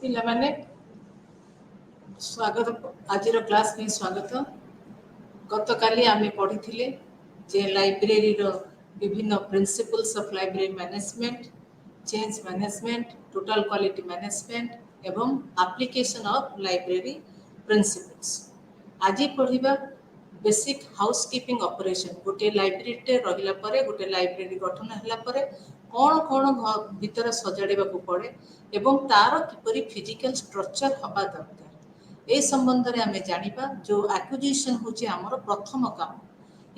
ପିଲାମାନେ ସ୍ୱାଗତ ଆଜିର କ୍ଲାସ୍ ପାଇଁ ସ୍ୱାଗତ। ଗତକାଲି ଆମେ ପଢ଼ିଥିଲେ ଯେ ଲାଇବ୍ରେରୀର ବିଭିନ୍ନ principles of library management, change management, total quality management ଏବଂ ଆପ୍ଲିକେସନ୍ ଅଫ୍ ଲାଇବ୍ରେରୀ ପ୍ରିନ୍ସିପଲ୍ସ। ଆଜି ପଢ଼ିବା ବେସିକ୍ ହାଉସକିପିଂ ଅପରେସନ୍। ଗୋଟିଏ ଲାଇବ୍ରେରୀଟେ ରହିଲା ପରେ, ଗୋଟିଏ ଲାଇବ୍ରେରୀ ଗଠନ ହେଲା ପରେ କ'ଣ କ'ଣ ଭିତରେ ସଜାଡ଼ିବାକୁ ପଡ଼େ ଏବଂ ତାର କିପରି ଫିଜିକାଲ ଷ୍ଟ୍ରକ୍ଚର ହେବା ଦରକାର, ଏ ସମ୍ବନ୍ଧରେ ଆମେ ଜାଣିବା। ଯେଉଁ ଆକ୍ୱିଜିସନ୍ ହେଉଛି ଆମର ପ୍ରଥମ କାମ।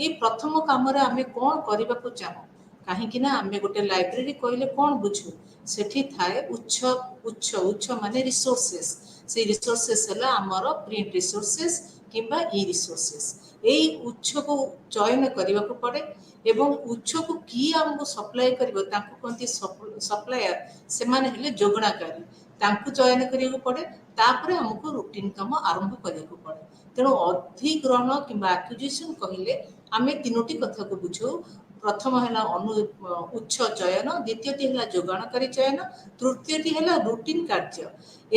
এই ପ୍ରଥମ କାମରେ ଆମେ କ'ଣ କରିବାକୁ ଚାହୁଁ, କାହିଁକି ନା ଆମେ ଗୋଟେ ଲାଇବ୍ରେରୀ କହିଲେ କ'ଣ ବୁଝୁ, ସେଠି ଥାଏ ଉତ୍ସ ମାନେ ରିସୋର୍ସେସ୍। ସେଇ ରିସୋର୍ସେସ୍ ହେଲା ଆମର ପ୍ରିଣ୍ଟ ରିସୋର୍ସେସ୍ କିମ୍ବା ଇ ରିସୋର୍ସେସ୍। ଏଇ ଉତ୍ସକୁ ଚୟନ କରିବାକୁ ପଡ଼େ ଏବଂ ଉତ୍ସକୁ କିଏ ଆମକୁ ସପ୍ଲାଏ କରିବ ତାଙ୍କୁ କୁହନ୍ତି ସପ୍ଲାୟର। ସେମାନେ ହେଲେ ଯୋଗାଣକାରୀ, ତାଙ୍କୁ ଚୟନ କରିବାକୁ ପଡ଼େ। ତାପରେ ଆମକୁ ରୁଟିନ୍ କାମ ଆରମ୍ଭ କରିବାକୁ ପଡ଼େ। ତେଣୁ ଅଧିଗ୍ରହଣ କିମ୍ବା ଆକ୍ୱିଜିସନ୍ କହିଲେ ଆମେ ତିନୋଟି କଥାକୁ ବୁଝୁ। ପ୍ରଥମ ହେଲା ଉତ୍ସ ଚୟନ, ଦ୍ୱିତୀୟଟି ହେଲା ଯୋଗାଣକାରୀ ଚୟନ, ତୃତୀୟଟି ହେଲା ରୁଟିନ୍ କାର୍ଯ୍ୟ।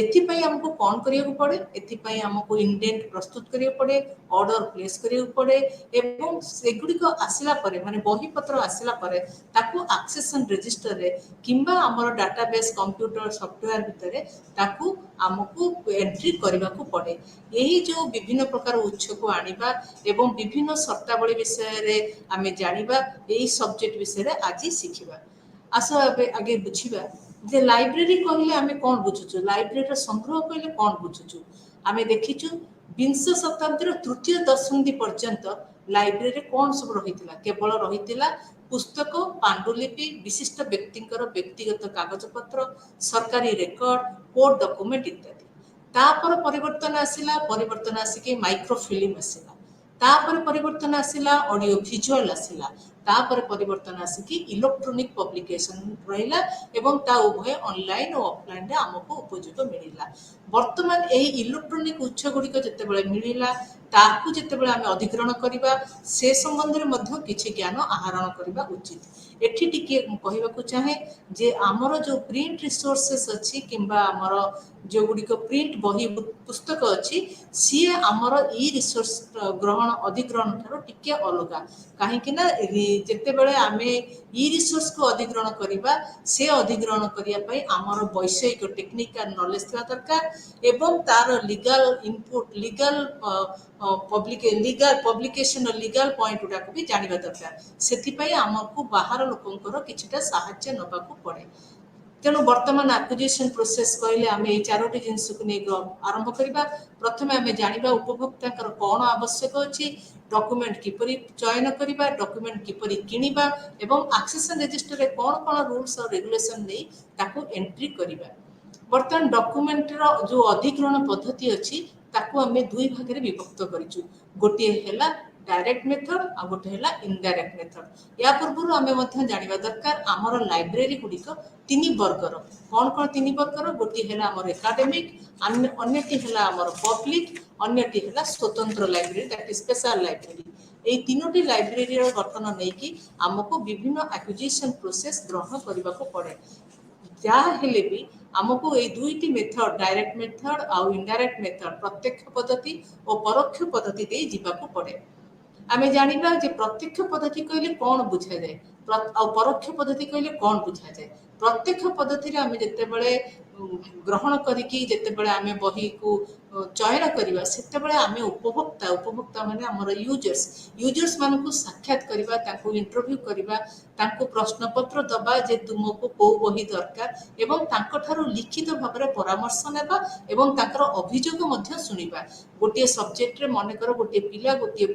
ଏଥିପାଇଁ ଆମକୁ କ'ଣ କରିବାକୁ ପଡ଼େ? ଏଥିପାଇଁ ଆମକୁ ଇଣ୍ଡେଣ୍ଟ ପ୍ରସ୍ତୁତ କରିବାକୁ ପଡ଼େ, ଅର୍ଡ଼ର ପ୍ଲେସ୍ କରିବାକୁ ପଡ଼େ ଏବଂ ସେଗୁଡ଼ିକ ଆସିଲା ପରେ ମାନେ ବହିପତ୍ର ଆସିଲା ପରେ ତାକୁ ଆକ୍ସେସନ୍ ରେଜିଷ୍ଟରରେ କିମ୍ବା ଆମର ଡାଟାବେସ୍ କମ୍ପ୍ୟୁଟର ସଫ୍ଟୱେୟାର ଭିତରେ ତାକୁ ଆମକୁ ଏଣ୍ଟ୍ରି କରିବାକୁ ପଡ଼େ। ଏହି ଯେଉଁ ବିଭିନ୍ନ ପ୍ରକାର ଉତ୍ସକୁ ଆଣିବା ଏବଂ ବିଭିନ୍ନ ସର୍ତ୍ତାବଳୀ ବିଷୟରେ ଆମେ ଜାଣିବା, ଏହି ସବଜେକ୍ଟ ବିଷୟରେ ଆଜି ଶିଖିବା। ଆସ ଏବେ ଆଗେ ବୁଝିବା ଯେ ଲାଇବ୍ରେରୀ କହିଲେ ଆମେ କ'ଣ ବୁଝୁଛୁ, ଲାଇବ୍ରେରୀର ସଂଗ୍ରହ କହିଲେ କ'ଣ ବୁଝୁଛୁ। ଆମେ ଦେଖିଛୁ ବିଂଶ ଶତାବ୍ଦୀର ତୃତୀୟ ଦଶନ୍ଧି ପର୍ଯ୍ୟନ୍ତ ଲାଇବ୍ରେରୀରେ କ'ଣ ସବୁ ରହିଥିଲା। କେବଳ ରହିଥିଲା ପୁସ୍ତକ, ପାଣ୍ଡୁଲିପି, ବିଶିଷ୍ଟ ବ୍ୟକ୍ତିଙ୍କର ବ୍ୟକ୍ତିଗତ କାଗଜପତ୍ର, ସରକାରୀ ରେକର୍ଡ, କୋର୍ଟ ଡକୁମେଣ୍ଟ ଇତ୍ୟାଦି। ତାପରେ ପରିବର୍ତ୍ତନ ଆସିକି ମାଇକ୍ରୋଫିଲ୍ମ ଆସିଲା। ତାପରେ ପରିବର୍ତ୍ତନ ଆସିଲା ଅଡ଼ିଓ ଭିଜୁଆଲ ଆସିଲା। ତାପରେ ପରିବର୍ତ୍ତନ ଆସିକି ଇଲେକ୍ଟ୍ରୋନିକ୍ ପବ୍ଲିକେସନ୍ ରହିଲା ଏବଂ ତା ଉଭୟ ଅନଲାଇନ୍ ଓ ଅଫଲାଇନ୍ରେ ଆମକୁ ଉପଯୋଗ ମିଳିଲା। ବର୍ତ୍ତମାନ ଏହି ଇଲେକ୍ଟ୍ରୋନିକ୍ ଉତ୍ସ ଗୁଡ଼ିକ ଯେତେବେଳେ ମିଳିଲା, ତାକୁ ଯେତେବେଳେ ଆମେ ଅଧିଗ୍ରହଣ କରିବା, ସେ ସମ୍ବନ୍ଧରେ ମଧ୍ୟ କିଛି ଜ୍ଞାନ ଆହରଣ କରିବା ଉଚିତ। ଏଠି ଟିକିଏ ମୁଁ କହିବାକୁ ଚାହେଁ ଯେ ଆମର ଯେଉଁ ପ୍ରିଣ୍ଟ ରିସୋର୍ସେସ୍ ଅଛି କିମ୍ବା ଆମର ଯେଉଁଗୁଡ଼ିକ ପ୍ରିଣ୍ଟ ବହି ପୁସ୍ତକ ଅଛି, ସିଏ ଆମର ଇ ରିସୋର୍ସ ଅଧିଗ୍ରହଣ ଠାରୁ ଟିକେ ଅଲଗା। କାହିଁକି ନା ଯେତେବେଳେ ଆମେ ଇ ରିସୋର୍ସକୁ ଅଧିଗ୍ରହଣ କରିବା, ସେ ଅଧିଗ୍ରହଣ କରିବା ପାଇଁ ଆମର ବୈଷୟିକ ଟେକ୍ନିକାଲ ନଲେଜ ଥିବା ଦରକାର ଏବଂ ତାର legal input, legal publication, legal point ଗୁଡ଼ାକୁ ବି ଜାଣିବା ଦରକାର। ସେଥିପାଇଁ ଆମକୁ ବାହାର ଲୋକଙ୍କର କିଛିଟା ସାହାଯ୍ୟ ନେବାକୁ ପଡ଼େ। ତେଣୁ ବର୍ତ୍ତମାନ ଆକ୍ୱିଜିସନ୍ ପ୍ରୋସେସ୍ କହିଲେ ଆମେ ଏଇ ଚାରୋଟି ଜିନିଷକୁ ନେଇ ଆରମ୍ଭ କରିବା। ପ୍ରଥମେ ଆମେ ଜାଣିବା ଉପଭୋକ୍ତାଙ୍କର କ'ଣ ଆବଶ୍ୟକ ଅଛି, ଡକୁମେଣ୍ଟ କିପରି ଚୟନ କରିବା, ଡକୁମେଣ୍ଟ କିପରି କିଣିବା ଏବଂ ଆକ୍ସେସନ୍ ରେଜିଷ୍ଟରରେ କ'ଣ କ'ଣ ରୁଲ୍ସ ଆଉ ରେଗୁଲେସନ୍ ନେଇ ତାକୁ ଏଣ୍ଟ୍ରି କରିବା। ବର୍ତ୍ତମାନ ଡକୁମେଣ୍ଟର ଯେଉଁ ଅଧିଗ୍ରହଣ ପଦ୍ଧତି ଅଛି ତାକୁ ଆମେ ଦୁଇ ଭାଗରେ ବିଭକ୍ତ କରିଛୁ। ଗୋଟିଏ ହେଲା ଡାଇରେକ୍ଟ ମେଥଡ଼ ଆଉ ଗୋଟେ ହେଲା ଇନଡାଇରେକ୍ଟ ମେଥଡ଼। ୟା ପୂର୍ବରୁ ଆମେ ମଧ୍ୟ ଜାଣିବା ଦରକାର ଆମର ଲାଇବ୍ରେରୀ ଗୁଡ଼ିକ ତିନି ବର୍ଗର। କ'ଣ କ'ଣ ତିନି ବର୍ଗର? ଗୋଟିଏ ହେଲା ଆମର ଏକାଡେମିକ୍, ଅନ୍ୟଟି ହେଲା ଆମର ପବ୍ଲିକ, ଅନ୍ୟଟି ହେଲା ସ୍ୱତନ୍ତ୍ର library, that is special library. এই ତିନୋଟି ଲାଇବ୍ରେରୀର ଗଠନ ନେଇକି ଆମକୁ ବିଭିନ୍ନ ଆକ୍ୱିଜିସନ୍ ପ୍ରୋସେସ୍ ଗ୍ରହଣ କରିବାକୁ ପଡ଼େ। ଯାହା ହେଲେ ବି ଆମକୁ ଏଇ ଦୁଇଟି ମେଥଡ଼, ଡାଇରେକ୍ଟ ମେଥଡ଼ ଆଉ ଇନଡାଇରେକ୍ଟ ମେଥଡ଼, ପ୍ରତ୍ୟକ୍ଷ ପଦ୍ଧତି ଓ ପରୋକ୍ଷ ପଦ୍ଧତି ଦେଇ ଯିବାକୁ ପଡ଼େ। ଆମେ ଜାଣିବା ଯେ ପ୍ରତ୍ୟକ୍ଷ ପଦ୍ଧତି କହିଲେ କ'ଣ ବୁଝାଯାଏ ଆଉ ପରୋକ୍ଷ ପଦ୍ଧତି କହିଲେ କ'ଣ ବୁଝାଯାଏ। ପ୍ରତ୍ୟକ୍ଷ ପଦ୍ଧତିରେ ଆମେ ଯେତେବେଳେ ଗ୍ରହଣ କରିକି ଯେତେବେଳେ ଆମେ ବହିକୁ ଚୟନ କରିବା, ସେତେବେଳେ ଆମେ ଉପଭୋକ୍ତା ମାନେ ଆମର ୟୁଜର୍ସ ମାନଙ୍କୁ ସାକ୍ଷାତ କରିବା, ତାଙ୍କୁ ଇଣ୍ଟରଭ୍ୟୁ କରିବା, ତାଙ୍କୁ ପ୍ରଶ୍ନପତ୍ର ଦେବା ଯେ ତୁମକୁ କେଉଁ ବହି ଦରକାର ଏବଂ ତାଙ୍କଠାରୁ ଲିଖିତ ଭାବରେ ପରାମର୍ଶ ନେବା ଏବଂ ତାଙ୍କର ଅଭିଯୋଗ ମଧ୍ୟ ଶୁଣିବା। ଗୋଟିଏ ସବଜେକ୍ଟରେ ମନେକର ଗୋଟିଏ ପିଲା ଗୋଟିଏ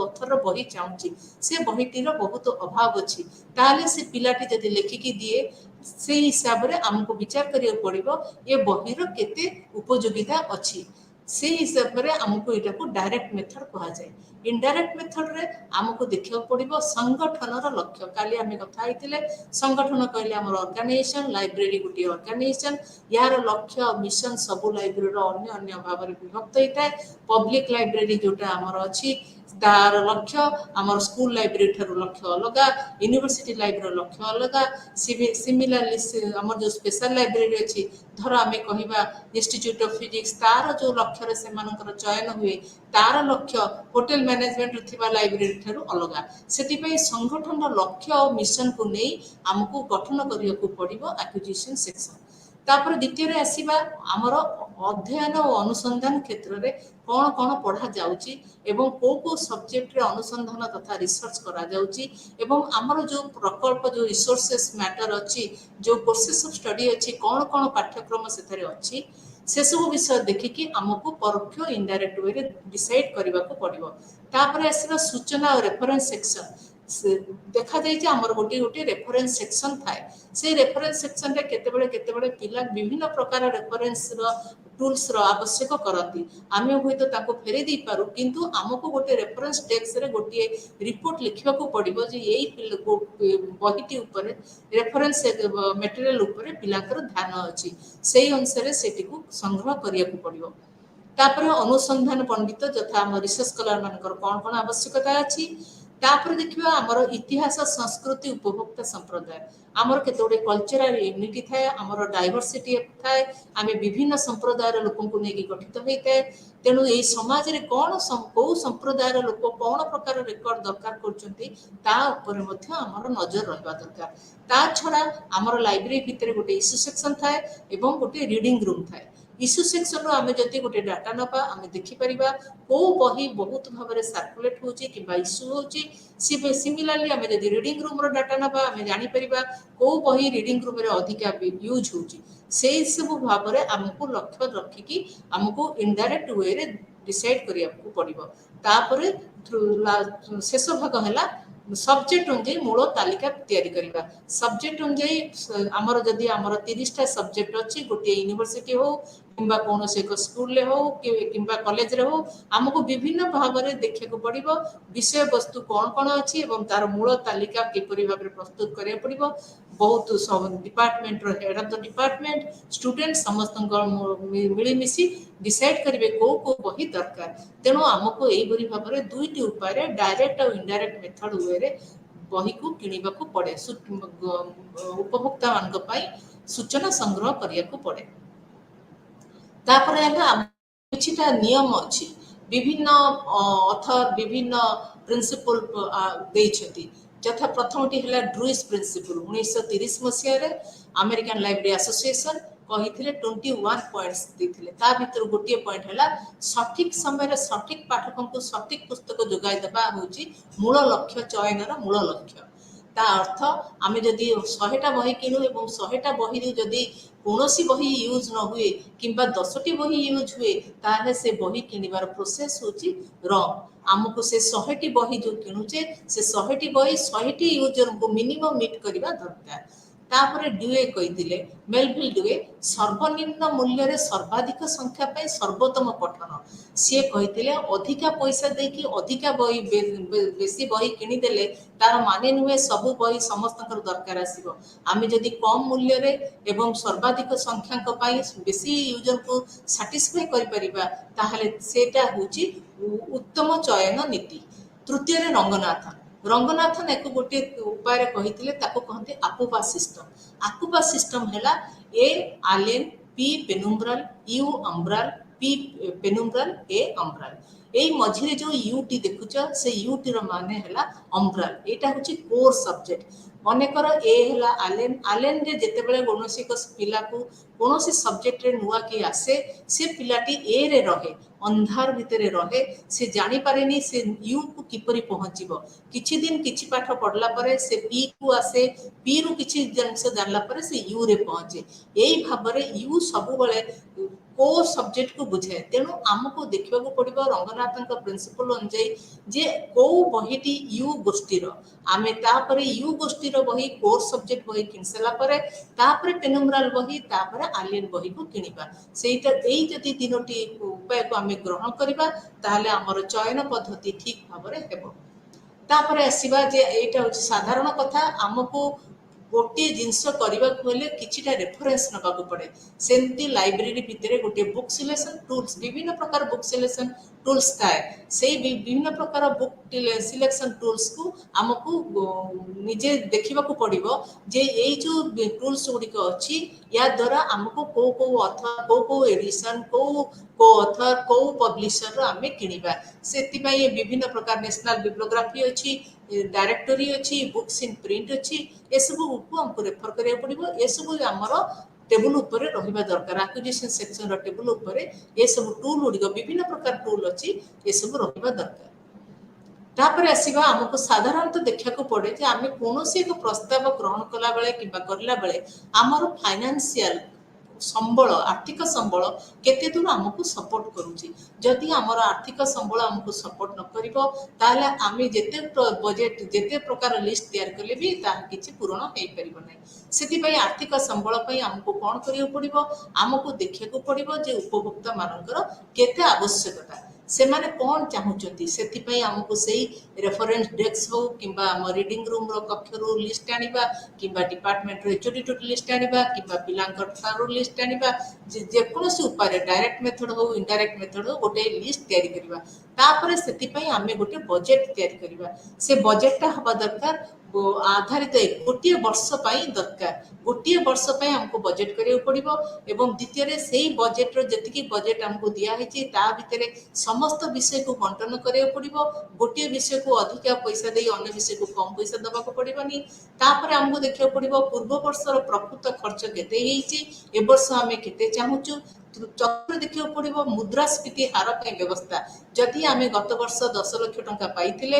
ଅଥରର ବହି ଚାହୁଁଛି, ସେ ବହିଟିର ବହୁତ ଅଭାବ ଅଛି, ତାହେଲେ ସେ ପିଲାଟି ଯଦି ଲେଖିକି ଦିଏ, ସେଇ ହିସାବରେ ଆମକୁ ବିଚାର କରିବାକୁ ପଡ଼ିବ ଏ ବହିର କେତେ ଉପଯୋଗିତା ଅଛି। ସେଇ ହିସାବରେ ଆମକୁ ଏଇଟାକୁ ଡାଇରେକ୍ଟ ମେଥଡ଼ କୁହାଯାଏ। इनडायरेक्ट मेथड रे आमको देखियो पड़िबो संगठनर लक्ष्य काली आमे कथा आइतिले संगठन कहले हमर ऑर्गेनाइजेशन लाइब्रेरी गुटी ऑर्गेनाइजेशन यार लक्ष्य मिशन सब लाइब्रेरी रो अन्य अन्य भाव रे विभक्त होइताय पब्लिक लाइब्रेरी जोटा हमर अछि तार लक्ष्य आमर स्कूल लाइब्रेरी ठारू लक्ष्य अलगा यूनिवर्सिटी लाइब्रेरी लक्ष्य अलगा सिमिलरली आमर जो स्पेशल लाइब्रेरी अछि धर आमे कहिबा इंस्टीट्यूट ऑफ फिजिक्स तार जो लक्ष्य रे से मानकर चयन हुए तार लक्ष्य होटल मैनेजमेंट रे थिबा लाइब्रेरी ठारू अलगा सेति पई संगठन लक्ष्य और मिशन को नै हमको गठन करिया को पड़िबो एक्विजिशन सेक्शन तापर द्वितीय रे आसीबा हमर अध्ययन और अनुसंधान क्षेत्र रे कौन कौन पढ़ा जाउची एवं को सब्जेक्ट रे अनुसंधान तथा रिसर्च करा जाउची एवं हमर जो प्रकल्प जो रिसोर्सेस मैटर अछि जो कोर्सेस ऑफ स्टडी अछि कौन कौन पाठ्यक्रम सेथरे अछि से सब विषय देखिकी हमको परोक्ष इनडायरेक्ट वे रे डिसाइड करबा को पड़िबो तापर आसीबा सूचना और रेफरेंस सेक्शन देखा जाय जे हमर गोटी गोटी रेफरेंस सेक्शन थाए से रेफरेंस सेक्शन रे केते बळे पिला विभिन्न प्रकार रेफरेंस रो टूल्स रो आवश्यक करती आमे होय तो ताको फेरे दी पारु किंतु हमको गोटे रेफरेंस टेक्स्ट रे गोटी रिपोर्ट लिखिबा को पड़िबो जे एई बहिटी ऊपर रेफरेंस मटेरियल ऊपर पिलाकर ध्यान अछि सेही अनुसार सेटी को संग्रह करिया को पड़िबो तापर अनुसंधान पंडित जथा हम रिसर्च स्कॉलर मानकर कौन कौन आवश्यकता अछि तापर देखिबा हमर इतिहास संस्कृति उपभोक्ता संप्रदाय हमर केतोडे कल्चरल यूनिटी थाए हमर डाइवर्सिटी थाए आमे विभिन्न संप्रदायर लोकन को नेकी गठित होइते तेनु एई समाज रे कोन को संप्रदायर लोक कोन प्रकार रेकॉर्ड दरकार करचंती ता ऊपर मध्य हमर नजर रहबा दरकार ता छडा हमर लाइब्रेरी भितरे गोटे इश्यू सेक्शन थाए एवं गोटे रीडिंग रूम थाए इश्यू सेक्शन रो आमे जति गोटे डाटा नबा आमे देखि परिबा को बही बहुत भाबरे सर्कुलेट होची किबा इश्यू होची सिमिलरली आमे जति रीडिंग रूम रो डाटा नबा आमे जानि परिबा को बही रीडिंग रूम रे अधिका यूज होची से सब भाबरे हमको लक्ष्य रखी कि हमको इनडायरेक्ट वे रे डिसाइड करिया को पड़िबो तापरे शेष भाग हला सब्जेक्ट अनुଯାୟୀ मूल तालिका तैयारी करिबा सब्जेक्ट अनुଯାयୀ हमर जदि हमर 30 टा सब्जेक्ट अछि गोटे यूनिवर्सिटी हो किंबा कोन से एक स्कूल ले हो किंबा कॉलेज रे हो हमको विभिन्न भाव रे देखै को पड़िबो विषय वस्तु कोन कोन अछि एवं तार मूल तालिका किपरि भाव रे प्रस्तुत करिया पड़िबो बहुत सब डिपार्टमेंट रो head of the department student समस्त मिली मिसी डिसाइड करिवे को बही दरकार तेणु हमको एई बरी भाव रे दुईटी उपाय रे डायरेक्ट और इनडायरेक्ट मेथड वे रे बही को किनिबा को पड़े उपभोक्ता मान पई सूचना संग्रह करिया को पड़े तापर किछिटा नियम अछि विभिन्न अथर विभिन्न प्रिंसिपल देइछथि जथा प्रथमटी हला ड्रूइस प्रिंसिपल 1930 मसिया रे अमेरिकन लाइब्रेरी एसोसिएशन कहिथिले 21 पॉइंट्स दिथिले ता भीतर गोटिए पॉइंट हला सठिक समय रे सठिक पाठकन को सठिक पुस्तक जोगाई देबा होची मूल लक्ष्य चयनर मूल लक्ष्य ता अर्थ आमे जदि 100टा बही किनु एवं 100टा बही जदि कोनोसी बही यूज न हुए किंबा 10टी बही यूज हुए ताहे से बही किनिबार प्रोसेस होची रॉन्ग हमको से 100टी बही जो किनुचे से 100टी बही 100टी यूजर को मिनिमम मीट करिबा दरकार तापरे ड्यूए कहिथिले मेलविल ड्यूए सर्वनिम्न मूल्य रे सर्वाधिक संख्या पे सर्वोत्तम पठन से कहिथिले अधिका पैसा देकी अधिका बही बेसी बही किनी देले तार माने नुहे सब बही समस्त दरकार आसीबो आमे जदि कम मूल्य रे एवं सर्वाधिक संख्याक पई बेसी यूजर को सैटिस्फाई करि परिबा ताहले सेटा होची उत्तम चयन नीति तृतीय रे रंगनाथन एक गोटे उपाय कहिथिले ताको कहते आकुपा सिस्टम हैला ए आलेन P penumbral U umbral P penumbral A umbral एई मझिरे जो यू टी देखुछ से यू टी रो माने हैला अम्ब्रल एटा होची कोर सब्जेक्ट अनेकर ए हैला आलेन रे जेते बेले कोनोसी को पिला को कोनोसी सब्जेक्ट रे नुआ की आसे से पिलाटी ए रे रहे अंधार भितरे रहे से जानी पारेनी से यू को किपरि पहुंचीबो किछि दिन किछि पाठ पढला परे से पी को आसे पी रु किछि जंस जानला परे से यू रे पहुंचे एई भाबरे यू सब बळे को सब्जेक्ट को बुझे तेणु आमको देखा पड़ो रंगनाथन प्रिंसिपल अनुଯାयी जे को बहीटी यू गोष्ठी आमे तापरे यू गोष्ठी बही कोर सब्जेक्ट बही किन सारा पेनुम्ब्राल बही आलियन बही को किनिबा सेटा एई जति तीनोटी उपाय को आमे आम ग्रहण करवा ताहले आमर चयन पद्धति ठीक भाव हेब। तापर आसवा जे एटा हूँ साधारण कथा आमको गोटे जिनस करने कि रेफरेन्स नवा पड़े सेमती लाइब्रेरी भितर गोटे बुक सिलेक्शन टूल्स विभिन्न प्रकार बुक सिलेक्शन टूल्स थाए से विभिन्न प्रकार बुक सिलेक्शन टूल्स को आमको निजे देखा पड़ो जे यही जो टूल्स गुड़िक अच्छी या द्वारा आमको कौ कौ अथर कौ एडिशन कौ अथर कौ पब्लिशर आम किणवा से विभिन्न प्रकार नेशनल बिब्लियोग्राफी अच्छी डायरेक्टरी अच्छी बुक्स इन प्रिंट अच्छी ये सब को हमको रेफर करा पड़ो ये सब आमर टेबुल उपर रहा दरकार आक्विजिशन सेक्शन टेबुल उपर ये सब टूल गुड़िक विभिन्न प्रकार टूल अच्छी ये सब रहा दरकार। तापर आसवा आमको साधारणतः देखा पड़े जे आम कौन एक प्रस्ताव ग्रहण कला बेले कि करला बेले आमर फाइनेंशियल संबल आर्थिक संबल केते दूर आमको सपोर्ट करुच्ची जदि आमर आर्थिक संबल आमको सपोर्ट न करिवो ताले आमे जेते बजेट जेते प्रकार लिस्ट तैयार कले भी ताहा किछि पूर्ण होई परिबो नै सेति पई आर्थिक संबल पई आमको कोन करियो पड़िबो आमको देखिया पड़िबो जे उपभोक्ता मानकर केते आवश्यकता से माने कौन चाहूँगी से आमको से रेफरेन्स डेस्क हो कि रिडिंग रूम कक्ष लिस्ट आनिबा कि डिपार्टमेंट एचओडी लिस्ट आनिबा कि पिलांकर लिस्ट आनिबा जेकोसी उपाय डायरेक्ट मेथड हो इनडायरेक्ट मेथड हो गोटे लिस्ट तैयारी करबा तापर सेति आमे गोटे बजेट तैयारी करबा से बजेटटा हवा दरकार आधारित गोटे वर्ष दरकार गोटे वर्ष हमको बजेट करिया पड़िबो एवं द्वितीय से बजेट जी बजेट हमको दिखाई भितर समस्त विषय को बंटन करिया पड़िबो गोटे विषय को अधिक पैसा दे अन्य विषय को कम पैसा दबा को पड़िबनी तापर हमको देखिया पड़िबो पूर्व वर्षर प्रकृत खर्च केते हेछि ए वर्ष आमे केते चाहूचु चक्र देखिया पड़िबो मुद्रास्फीति हार पे व्यवस्था जदि आमे गत वर्ष 10 लाख टंका पाइथिले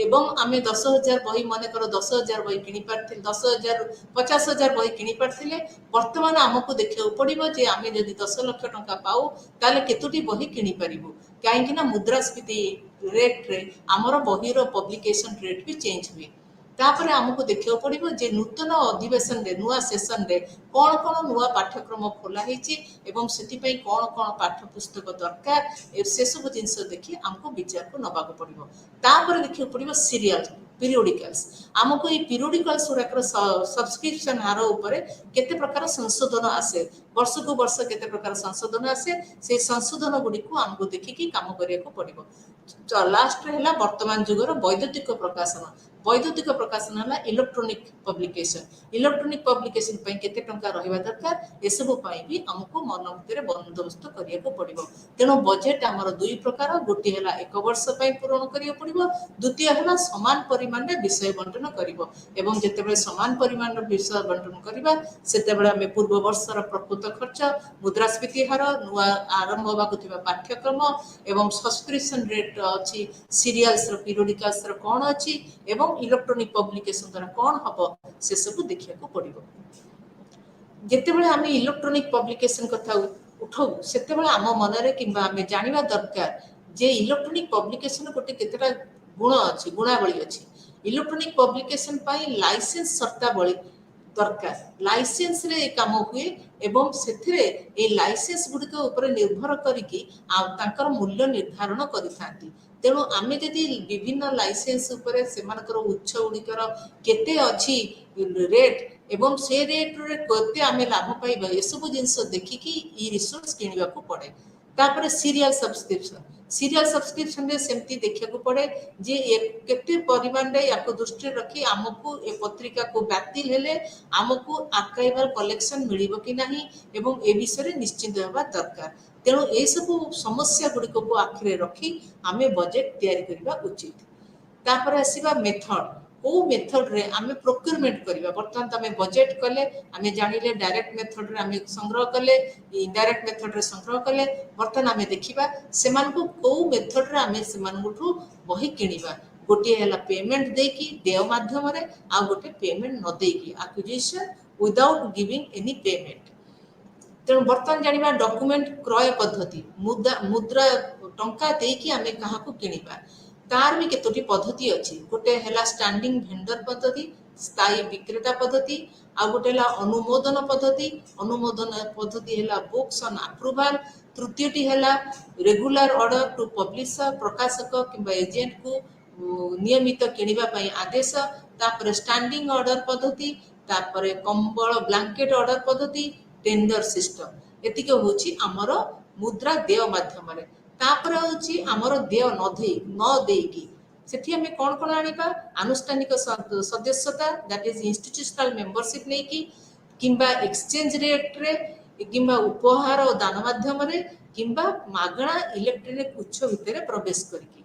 एवं आमे 10,000 बही मन कर 10,000 बही किनी पारथिले 10,000 50,000 बही किनी पारथिले वर्तमान आमको देखिया पड़िबो जे आमे जदि 10 लाख टंका पाऊ ताले केतोटी बही किनी परिबो काहेकि ना मुद्रास्फीति रेट रे हमर बहीर पब्लिकेशन रेट भी चेंज हुए तापर आमको देखिया पड़िबो जे नूतन अधिवेशन रे नुआ सेशन रे कौन कौन नुआ पाठ्यक्रम खोला हेछि एवं सेति पई कौन कौन पाठ्य पुस्तक दरकार से सब जिनस देखि हमको विचार को नबा को पड़िबो तापर देखिया पड़िबो सीरियल पीरियोडिकल्स आमको ये पीरियोडिकल्स गुड़ाकर सब्सक्रिप्शन हार उपर केते प्रकार संशोधन आसे वर्ष को वर्ष केते प्रकार संशोधन आसे से संशोधन गुडी को हमको देखिकी काम करिया को पड़िबो लास्ट रे हला वर्तमान जुगर वैद्युतिक प्रकाशन है इलेक्ट्रोनिक पब्लिकेशन पई केते टंका रहिबा दरकार ए सब पई भी हमको मन भितर बंदोबस्त करिया को पड़िबो तेनो बजेट हमर दुई प्रकार गोटी हला एक वर्ष पई पूर्ण करिया पड़िबो द्वितीय हला समान परिमाण रे विषय बंटन करिवो एवं जेतेबेले समान परिमाण रे विषय बंटन करिबा सेतेबेले हमें पूर्व वर्षर प्रकृत खर्च मुद्रास्फीति हार नुआ आरंभ होबाकु थिबा पाठ्यक्रम एवं सब्सक्रिप्शन रेट अछि सीरियल्स रो पीरियोडिकल्स रो कोन अछि एवं इलेक्ट्रोनिक पब्लिकेशन द्वारा कौन हम से सब देखा पड़ो जितेबाला आम इलेक्ट्रोनिक पब्लिकेशन कथा उठाऊ से आम मनरे कि जाना दरकार जे इलेक्ट्रोनिक पब्लिकेशन गोटे केतेटा गुण अच्छी गुणावली अच्छी इलेक्ट्रोनिक पब्लिकेशन लाइसेंस शर्तावली दरकार लाइसेंस रे काम हुए एवं से लाइसेंस गुड़िक उपर निर्भर करिकी तांकर मूल्य निर्धारण करिथांती तेणु आमे जदि विभिन्न लाइसेंस उपरे सेमानकर उच्च गुड़िकर केते अच्छी रेट एवं से रेट रे केते आमे लाभ पाइबा ए सब जिंस देखिकी ई रिसोर्स किनिबा को पड़े तापर सीरियल सब्सक्रिप्शन रे सेमती देखा पड़े जे केते परिमाण रे याको दृष्टि रखी आमको ए पत्रिका को बातिल हेले आमको आर्काइवल कलेक्शन मिलिबो कि नाही एवं ए विषय निश्चित होबा दरकार तेणु ए सब समस्या गुड़िक को आखिरे रखी आमे बजेट तैयारी करबा उचित तापर आसीबा मेथड को मेथड रे आमे प्रोक्योरमेंट करबा बर्तमान तमे बजेट कले आमे जानिले डायरेक्ट मेथड रे आमे संग्रह कले इनडायरेक्ट मेथड रे संग्रह कले बर्तमान आमे देखिबा सेमान को मेथड रे आमे सेमान गुठू बही किनिबा गोटे हला पेमेंट देकी देव माध्यम रे आ गोटे पेमेंट न देकी acquisition without giving any payment तेणु बर्तमान जानिबा डॉक्यूमेंट क्रय पद्धति मुद्रा टंका देकी आमे कहा को किनिबा तार भी केतोटी पद्धति अछि गोटे हला स्टैंडिंग वेंडर पद्धति स्थायी विक्रेता पद्धति आ गोटे है अनुमोदन पद्धति है बुक्स ऑन अप्रूवल तृतीयटी है रेगुलर ऑर्डर टू पब्लिशर प्रकाशक किंबा एजेंट को नियमित किणवा आदेश तापर स्टैंडिंग ऑर्डर पद्धति तापर कंबल ब्लैंकेट ऑर्डर पद्धति टेंडर सिस्टम एतिक होची हमर मुद्रा देय माध्यम रे तापर होची हमर देय न देकी सेठी हमें कौन कौन आनिबा आनुष्ठानिक सदस्यता दैट इज इंस्टीट्यूशनल मेंबरशिप नै कि किंबा एक्सचेंज रेट रे किंबा उपहार और दान माध्यम रे किंबा मागणा इलेक्ट्रॉनिक उच्च भितर प्रवेश करके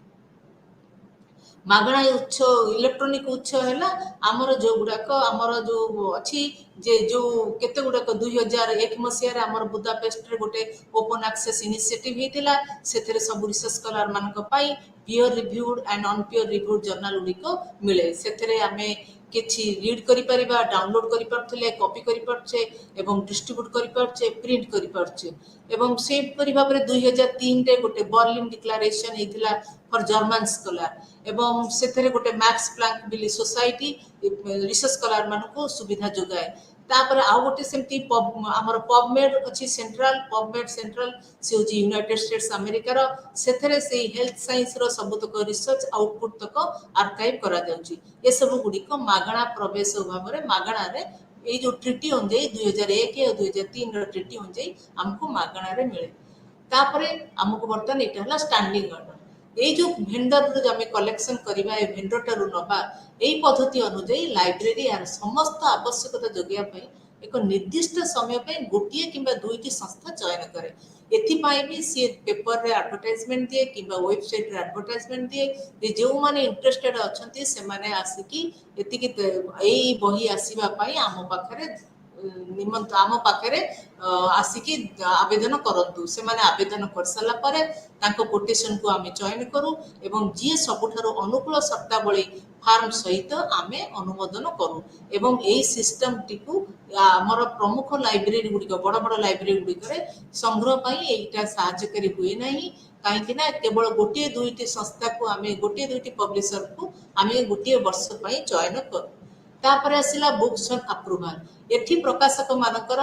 मागणा उच्च इलेक्ट्रॉनिक उच्च है आमर जो गुड़ाक आमर जो अच्छी जे जो केते गुड़ाक 2001 मसीह आमर बुदापेस्ट रे गोटे ओपन एक्सेस इनिशिएटिव होता से सब रिसर्च स्कॉलर मानक पाई peer reviewed and un peer reviewed journal गुड़िक मिले से आमे किछि रीड करि परिबा डाउनलोड करि परथले कॉपी करि परछे एवं डिस्ट्रीब्यूट करि परछे प्रिंट करि परछे एवं सेव करि भाबरे 2003 रे गोटे बर्लिन डिक्लेरेशन हेतिला फॉर जर्मन स्कॉलर एवं सेथरे गोटे मैक्स प्लांक बिली सोसाइटी रिसर्च स्कॉलर मानको सुविधा जोगाए तापर आ गोटे सेमती हमर पबमेड अछि पबमेड सेंट्रल से होची यूनाइटेड स्टेट्स अमेरिका रो सेथरे से हेल्थ साइंस रो सबतक रिसर्च आउटपुट तक आर्काइव करा जाउची ए सब गुडी को मागणा प्रवेश भाव रे मागणा रे ए जो ट्रिटी अनुଯାयी 2001 और 2003 रो ट्रिटी अनुଯାयी हमको मागणा रे मिले तापरे हमको बर्तन एटा हला स्टैंडिंग ऑर्डर ये जो भेंडर जो आम कलेक्शन करवा भेंडर टारू नवा यही पद्धति अनुଯାयी लाइब्रेरी यार समस्त आवश्यकता जोगाई एक निर्दिष्ट समय पे गोटे कि दुईटी संस्था चयन करे एथिपाई भी सी पेपर रे एडवर्टाइजमेंट दिए कि वेबसाइट रे एडवर्टाइजमेंट दिए जो माने इंटरेस्टेड अच्छंती से माने आसिकी एतिकी एई बही आसीबा पाई आम पाखरे निमंत आम पाखरे आसिकी आवेदन करंतु से माने आवेदन कर साला परे तांको कोटेशन को आमे चयन करू एवं जी सबुठारो अनुकूल शर्तावली फार्म सहित आमे अनुमोदन करू एवं एई सिस्टम टिकू हमर प्रमुख लाइब्रेरी गुडी बड़ बड़ लाइब्रेरी गुडी करे संग्रह पई एटा सहायकारी हुए नाही काहेकि ना केवल गोटे दुईटी संस्था को आमे गोटे दुईटी पब्लिशर को आमे गोटे वर्ष पई चयन करू तापर आसिला बुक्स ऑन अप्रूवल एठी प्रकाशक मानकर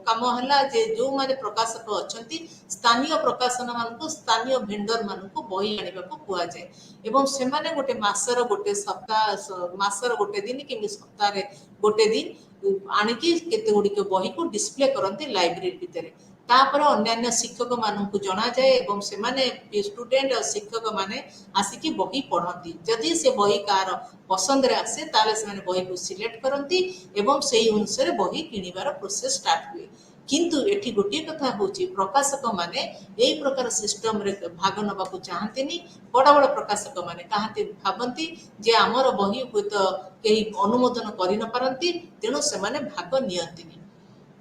काम हला जे जो माने प्रकाशक अछंती स्थानीय प्रकाशन मानको स्थानीय भेंडर मानको बही आनिबा को कुआ जाय एवं से माने गोटे मासर गोटे सप्ताह मासर गोटे दिन कि सप्ताह रे गोटे दिन आनिकी केते गुडी के बही को डिस्प्ले करंती लाइब्रेरी भितरे तापर अन्य शिक्षक मानक जना जाए एवं से माने स्टूडेंट और शिक्षक माने आसिकी बही पढ़ती जदि से बही कार पसंद रे आसे ताले से माने बही को सिलेक्ट करंती एवं सेही अनुसार बही किनिबार प्रोसेस स्टार्ट हुए किंतु एठी गोटे कथा होची प्रकाशक माने एई प्रकार सिस्टम रे भाग नबा को चाहतेनी बड़ बड़ प्रकाशक माने काहते भाबंती जे हमर बही को तो केही अनुमोदन करि न पारंती तेनो से माने भाग नियंतिनी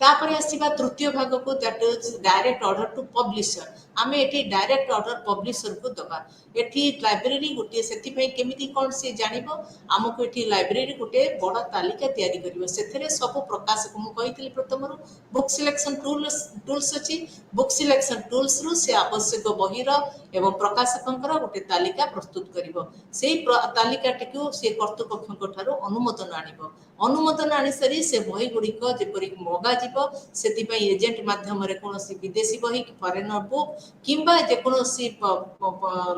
तापर आसीबा तृतीय भाग को that is direct order to publisher आमे एठी डायरेक्ट ऑर्डर पब्लिशर को दबा एठी लाइब्रेरी गोटे सेति पई केमिति कोन से जानिबो हमको एठी लाइब्रेरी गोटे बड़ तालिका तयारी करिवो सेथरे सब प्रकाशक मु कहितली प्रथम रो बुक सिलेक्शन टूल्स अछि बुक सिलेक्शन टूल्स रु से आवश्यक बहिर एवं प्रकाशकंकर गोटे तालिका प्रस्तुत करिवो सेही तालिका टिकु से कर्तृपक्षक ठारो अनुमोदन आनिबो अनुमोदन आनि सरी से बही गुड़िक जेपरि मगा जीव सेति पई एजेंट माध्यम रे कोनोसी विदेशी बही फॉरेनर बुक किंबा जे कोनोसी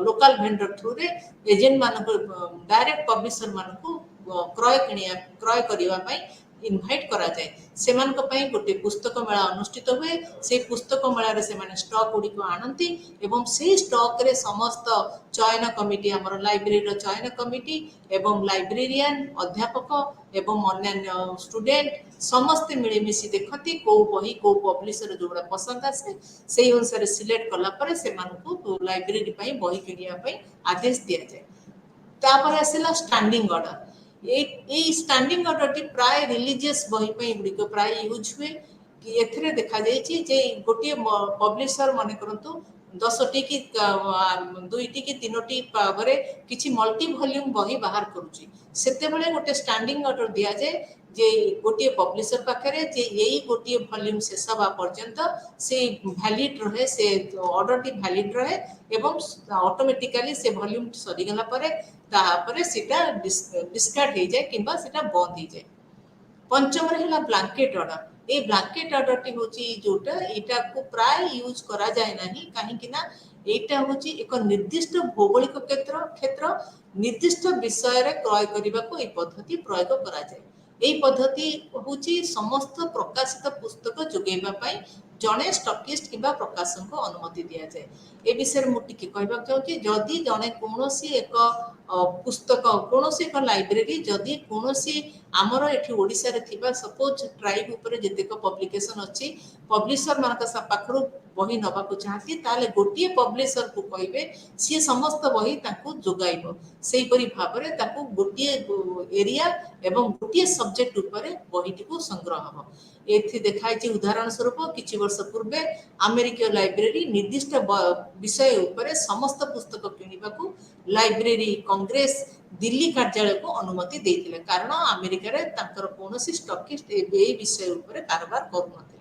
लोकल वेंडर थ्रू रे एजेंट मानको डायरेक्ट पब्लिशर मानको क्रय करिवा पई इनवाइट करा जाए सेमानक पई गोटे पुस्तक मेला अनुष्ठित हुए से पुस्तक मेला रे से माने स्टॉक गुडी को आनंती एवं से स्टॉक रे समस्त चयन कमिटी हमर लाइब्रेरी रो चयन कमिटी एवं लाइब्रेरियन अध्यापक एवं अन्य स्टूडेंट समस्त मिले मिसी देखती को बही को पब्लिशर जोड़ा पसंद आसे सेही अनुसार सिलेक्ट कला परे से मानको लाइब्रेरी पई बही किनिया पई आदेश दिया जाए तापर आसेला स्टैंडिंग ऑर्डर ए स्टैंडिंग ऑर्डर टी प्राय रिलीजियस बही पई गुडी प्राय यूज हुए कि एथरे देखा जायछि जे गोटे पब्लिशर माने करंतु 10टी कि 2टी कि 3टी भाବରେ କିଛି ମଲ୍ଟି ଭଲ୍ୟୁମ୍ ବହି ବାହାର କରୁଛି ସେତେବେଳେ ଗୋଟେ ଷ୍ଟାଣ୍ଡିଂ ଅର୍ଡର ଦିଆଯାଏ ଯେ ଗୋଟିଏ ପବ୍ଲିସର ପାଖରେ ଯେ ଏଇ ଗୋଟିଏ ଭଲ୍ୟୁମ୍ ଶେଷ ହେବା ପର୍ଯ୍ୟନ୍ତ ସେ ଭ୍ୟାଲିଡ ରହେ ସେ ଅର୍ଡରଟି ଭ୍ୟାଲିଡ ରହେ ଏବଂ ଅଟୋମେଟିକାଲି ସେ ଭଲ୍ୟୁମ୍ ସରିଗଲା ପରେ ତାପରେ ସେଟା ଡିସକାର୍ଡ ହେଇଯାଏ କିମ୍ବା ସେଟା ବନ୍ଦ ହେଇଯାଏ। पंचम है ब्लांकेट ऑर्डर। ये ब्लांकेट ऑर्डर टी होची जोटा एटा को प्राय यूज करा जाए नहीं कहीं ना एटा होची एक निर्दिष्ट भौगोलिक क्षेत्र क्षेत्र निर्दिष्ट विषय रे क्रय करबा को ए पद्धति प्रयोग करा जाए। এই পদ্ধতি হচ্ছে সমস্ত প্রকাশিত পুস্তক যোগাইবা পাই জনে স্টকিস্ট কিংবা প্রকাশক অনুমতি দিয়া যায়। এ বিষয়ে মু টিকে কইবা চাহুছি যদি জনে কোনोसी এক पुस्तक कोनोसी एक लाइब्रेरी जदि कोनोसी आमर एठी ओडिसा रे थिबा सपोज ट्राइब ऊपर जेतेक पब्लिकेशन अछि पब्लिशर मानक पाखरु बही नबा को चाहती ताले गोटिए पब्लिशर को कहिबे सी समस्त बही ताकू जोगाइबो सेही परि भाबरे ताकू गोटिए एरिया एवं गोटिए सब्जेक्ट ऊपर बहीटी को संग्रह हबो। एथि देखाइछि उदाहरण स्वरूप किछि वर्ष पूर्वे अमेरिकीय लाइब्रेरी निर्दिष्ट विषय ऊपर समस्त पुस्तक किनिबा को लाइब्रेरी कांग्रेस दिल्ली कार्यालय को अनुमति देथिले कारण अमेरिका रे तांकर कोनोसी स्टॉकिस्ट ए विषय ऊपर कारबार करूनथिले।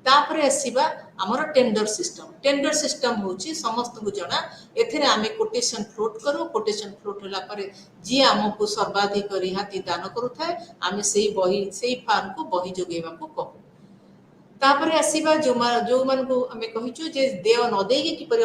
तापरे आसीबा हमर टेंडर सिस्टम होची समस्त को जणा एथिरे आमे कोटेशन फ्लोट करू कोटेशन फ्लोट होला परे जी हमको सर्वाधिक रिहाती दान करूथाय आमे सेही बही सेही फार्म को बही जोगेबा को कहू। तापरे आसीबा जो मन को आमे कहिचु जे देय न देगी किपरि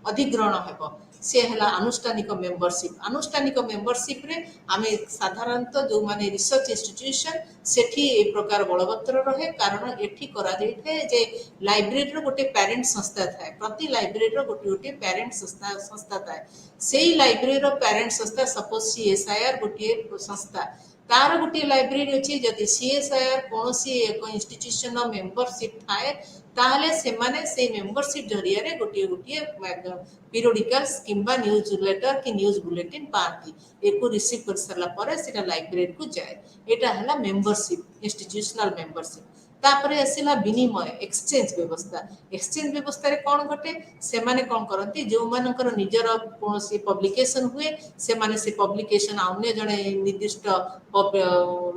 अधिग्रहण हेबो से हला अनुष्ठानिक मेंबरशिप रे आमे साधारणतः जो माने रिसर्च इंस्टीट्यूशन सेठी ए प्रकार बलवत्तर रहे कारण एठी करा जाइथे जे लाइब्रेरी रो गोटे पेरेंट संस्था थाए प्रति लाइब्रेरी रो गोटे पेरेंट संस्था थाए सेही लाइब्रेरी रो पेरेंट संस्था सपोज सीएसआईआर गोटे संस्था तार गोटे लाइब्रेरी अछि जदि सीएसआईआर कोनोसी एक इंस्टीट्यूशन मेंबरशिप थाए ताहले सेमाने से मेंबरशिप जरिया रे गोटे गोटे पीरियडिकल्स किंबा न्यूज लेटर कि न्यूज बुलेटिन पाती एको रिसीव कर सरला परे सेटा लाइब्रेरी को जाए एटा हला मेंबरशिप इंस्टीट्यूशनल मेंबरशिप। तापरे आसिला विनिमय एक्सचेंज व्यवस्था रे कोन घटे से माने कोन करंती जो मानकर निजर कोनोसी पब्लिकेशन हुए से माने से पब्लिकेशन अन्य जने निर्दिष्ट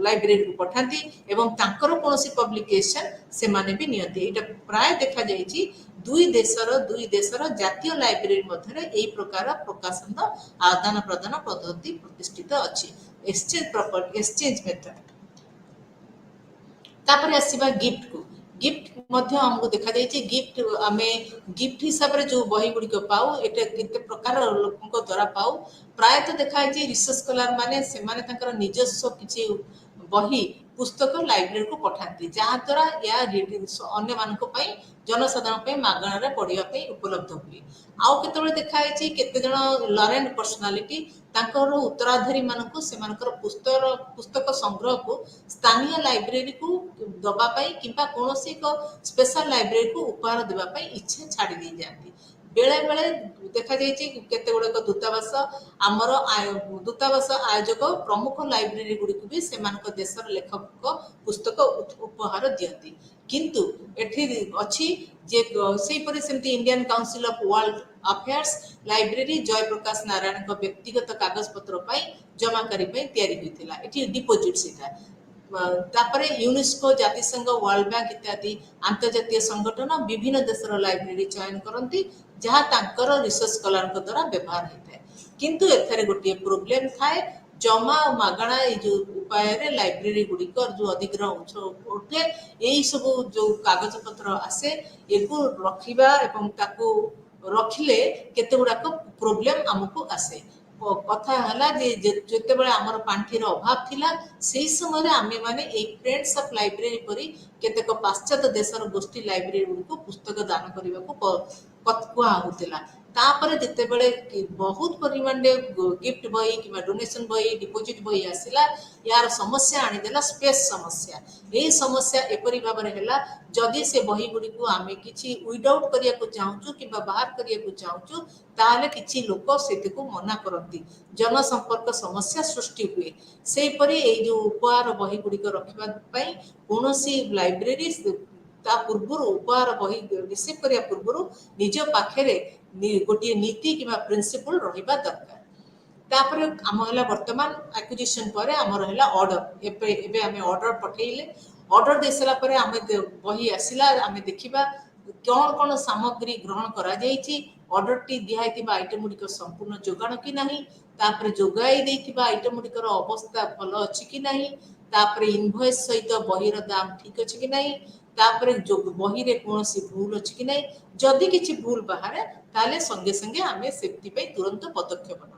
लाइब्रेरी को पठाती एवं तांकर कोनोसी पब्लिकेशन से माने भी नियंती एटा प्राय देखा जायछि दुई देशर जातीय लाइब्रेरी मध्य एई प्रकार प्रकाशन आदान प्रदान पद्धति प्रतिष्ठित अछि एक्सचेंज मेथड। तापर आसीबा गिफ्ट मध्य हमको देखा जायछि गिफ्ट हिसाब रे जो बही गुडी को पाऊ एटा केते प्रकार लोकन द्वारा पाऊ प्राय तो देखा जायछि रिसर्च स्कॉलर माने से माने तांकर निजस्व किछि बही पुस्तक लाइब्रेरी को पठाती जहाँ द्वारा या अन्य मानक पई जनसाधारण पई मागणा रे पढिया पई उपलब्ध हुए। आउ केतेबेले देखा जायछि केते जण लर्निंग पर्सनालिटी तांकर उत्तराधारी मानक से मानकर पुस्तक संग्रह को स्थानीय लाइब्रेरी को दबा पाई किंबा कोनोसी को स्पेशल लाइब्रेरी को उपहार देबा पाई इच्छा छाड़ी दी जाती बेले बेले देखा जायछि केते गुडक दूतावास आमर दूतावास आयोजक प्रमुख लाइब्रेरी गुडी को भी सेमानक देशर लेखक पुस्तक उपहार दियंती किंतु एठी अछि जे सेही परि सेमती Indian council of world affairs library Jayaprakash Narayan को व्यक्तिगत कागज पत्र पाई जमाकारी पाई तयारी होइतिला एठी डिपोजिट सेटा तापरे यूनेस्को जातिसंघ वर्ल्ड बैंक इत्यादि अंतर्जातीय संगठन विभिन्न देशर लाइब्रेरी चयन करती जहाँ तांकर रिसर्च स्कॉलर द्वारा व्यवहार होता है किंतु एथरे गोटे प्रोब्लेम थाए जमा और मागणा जो उपाय रे लाइब्रेरी गुड़िक जो अधिग्रहण उठे यही सब जो कागज पत्र आसे एगु रखिबा एवं ताकू रखिले केते गुड़ाक प्रोब्लेम हमको आसे कथा हला जे जेते बेले हमर पांठीर अभाव थिला सेही समय आमे माने ए फ्रेंड्स ऑफ लाइब्रेरी परी केतेक पाश्चात्य देशर गोष्ठी लाइब्रेरी को पुस्तक दान करबा को कतकुआ होतिला तापर जेते बेले बहुत परिमाण रे गिफ्ट बही कि डोनेशन बही डिपोजिट बही आसिला यार समस्या आनी देला स्पेस समस्या ए समस्या एपरी भाबरे हैला जदि से बही गुडी को आमे किछि विदाउट करिया को चाहूचु किबा बाहर करिया को चाहूचु ताले किछि लोक सेते को मना करती जन संपर्क समस्या सृष्टि हुए सेही परी ए जो उपहार बही गुडी को रखिबा पई कोनोसी लाइब्रेरी ता पूर्व उपहार बही रिसीव करिया पूर्व निज पाखे गोटे नीति कि प्रिंसिपल रहिबा दरकार तापर आम है बर्तमान एक्विजिशन पर आमर है ऑर्डर एबे आमे ऑर्डर पठेले ऑर्डर दे सारा पर आमे बही आसिला आमे देखिबा कौन कौन सामग्री ग्रहण करा जायछि ऑर्डर टी दिया हेतिबा आइटम गुडी संपूर्ण जोगाण कि नाही तापर जोगाई देथिबा आइटम गुडी अवस्था भल अछि कि नाही तापर इनवॉइस सहित बही रो दाम ठीक अछि कि नाही तापर जो बही रे कोनोसी भूल अछि कि नाही जदि किछि भूल बाहर ताले संगे संगे आमे सेफ्टी पे तुरंत पदक्षेप नबा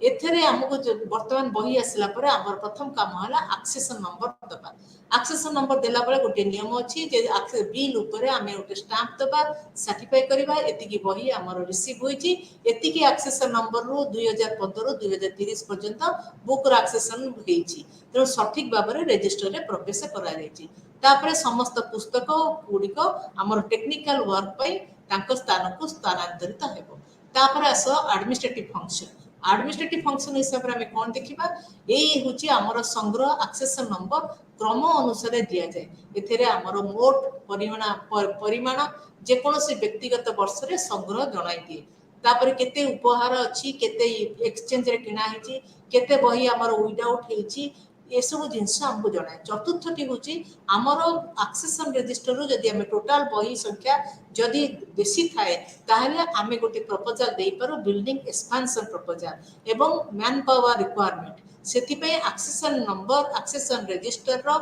एथरे हमको वर्तमान बही आसला पर हमर प्रथम काम हला एक्सेशन नंबर दबा एक्सेशन नंबर देला बेले गोटे नियम अछि जे बिल ऊपर आमे गोटे स्टाम्प दबा सर्टिफाई करबा एति की बही हमर रिसीव होईची एति की एक्सेशन नंबर रो 2015 2030 पर्यंत बुक रो एक्सेशन हेईची तो सठिक बाबरे रजिस्टर रे प्रवेश करा जाईची तापरे समस्त पुस्तक गुडिक हमर टेक्निकल वर्क पई तांको स्थान को स्थानांतरित हेबो तापरे आस एडमिनिस्ट्रेटिव फंक्शन एडमिनिस्ट्रेटिव फंक्शन हिसाब रे हमें कोन देखिबा एई होची हमर संग्रह एक्सेशन नंबर क्रम अनुसार दिया जाए एथिरे हमर मोट परिमाण जे कोनोसी व्यक्तिगत वर्ष रे संग्रह जणाई दिए तापर केते उपहार अछि केते एक्सचेंज रे किना हिची केते बही हमर विदाउट हेची ये सब जिनस हमको जणाए चतुर्थटी होची हमर एक्सेशन रजिस्टर रो जदी हमें टोटल बही संख्या जदी बेसी थाए ताहले हमें गोटे प्रपोजल देई पारो बिल्डिंग एक्सपेंशन प्रपोजल एवं मैन पावर रिक्वायरमेंट सेति पे एक्सेशन नंबर एक्सेशन रजिस्टर रो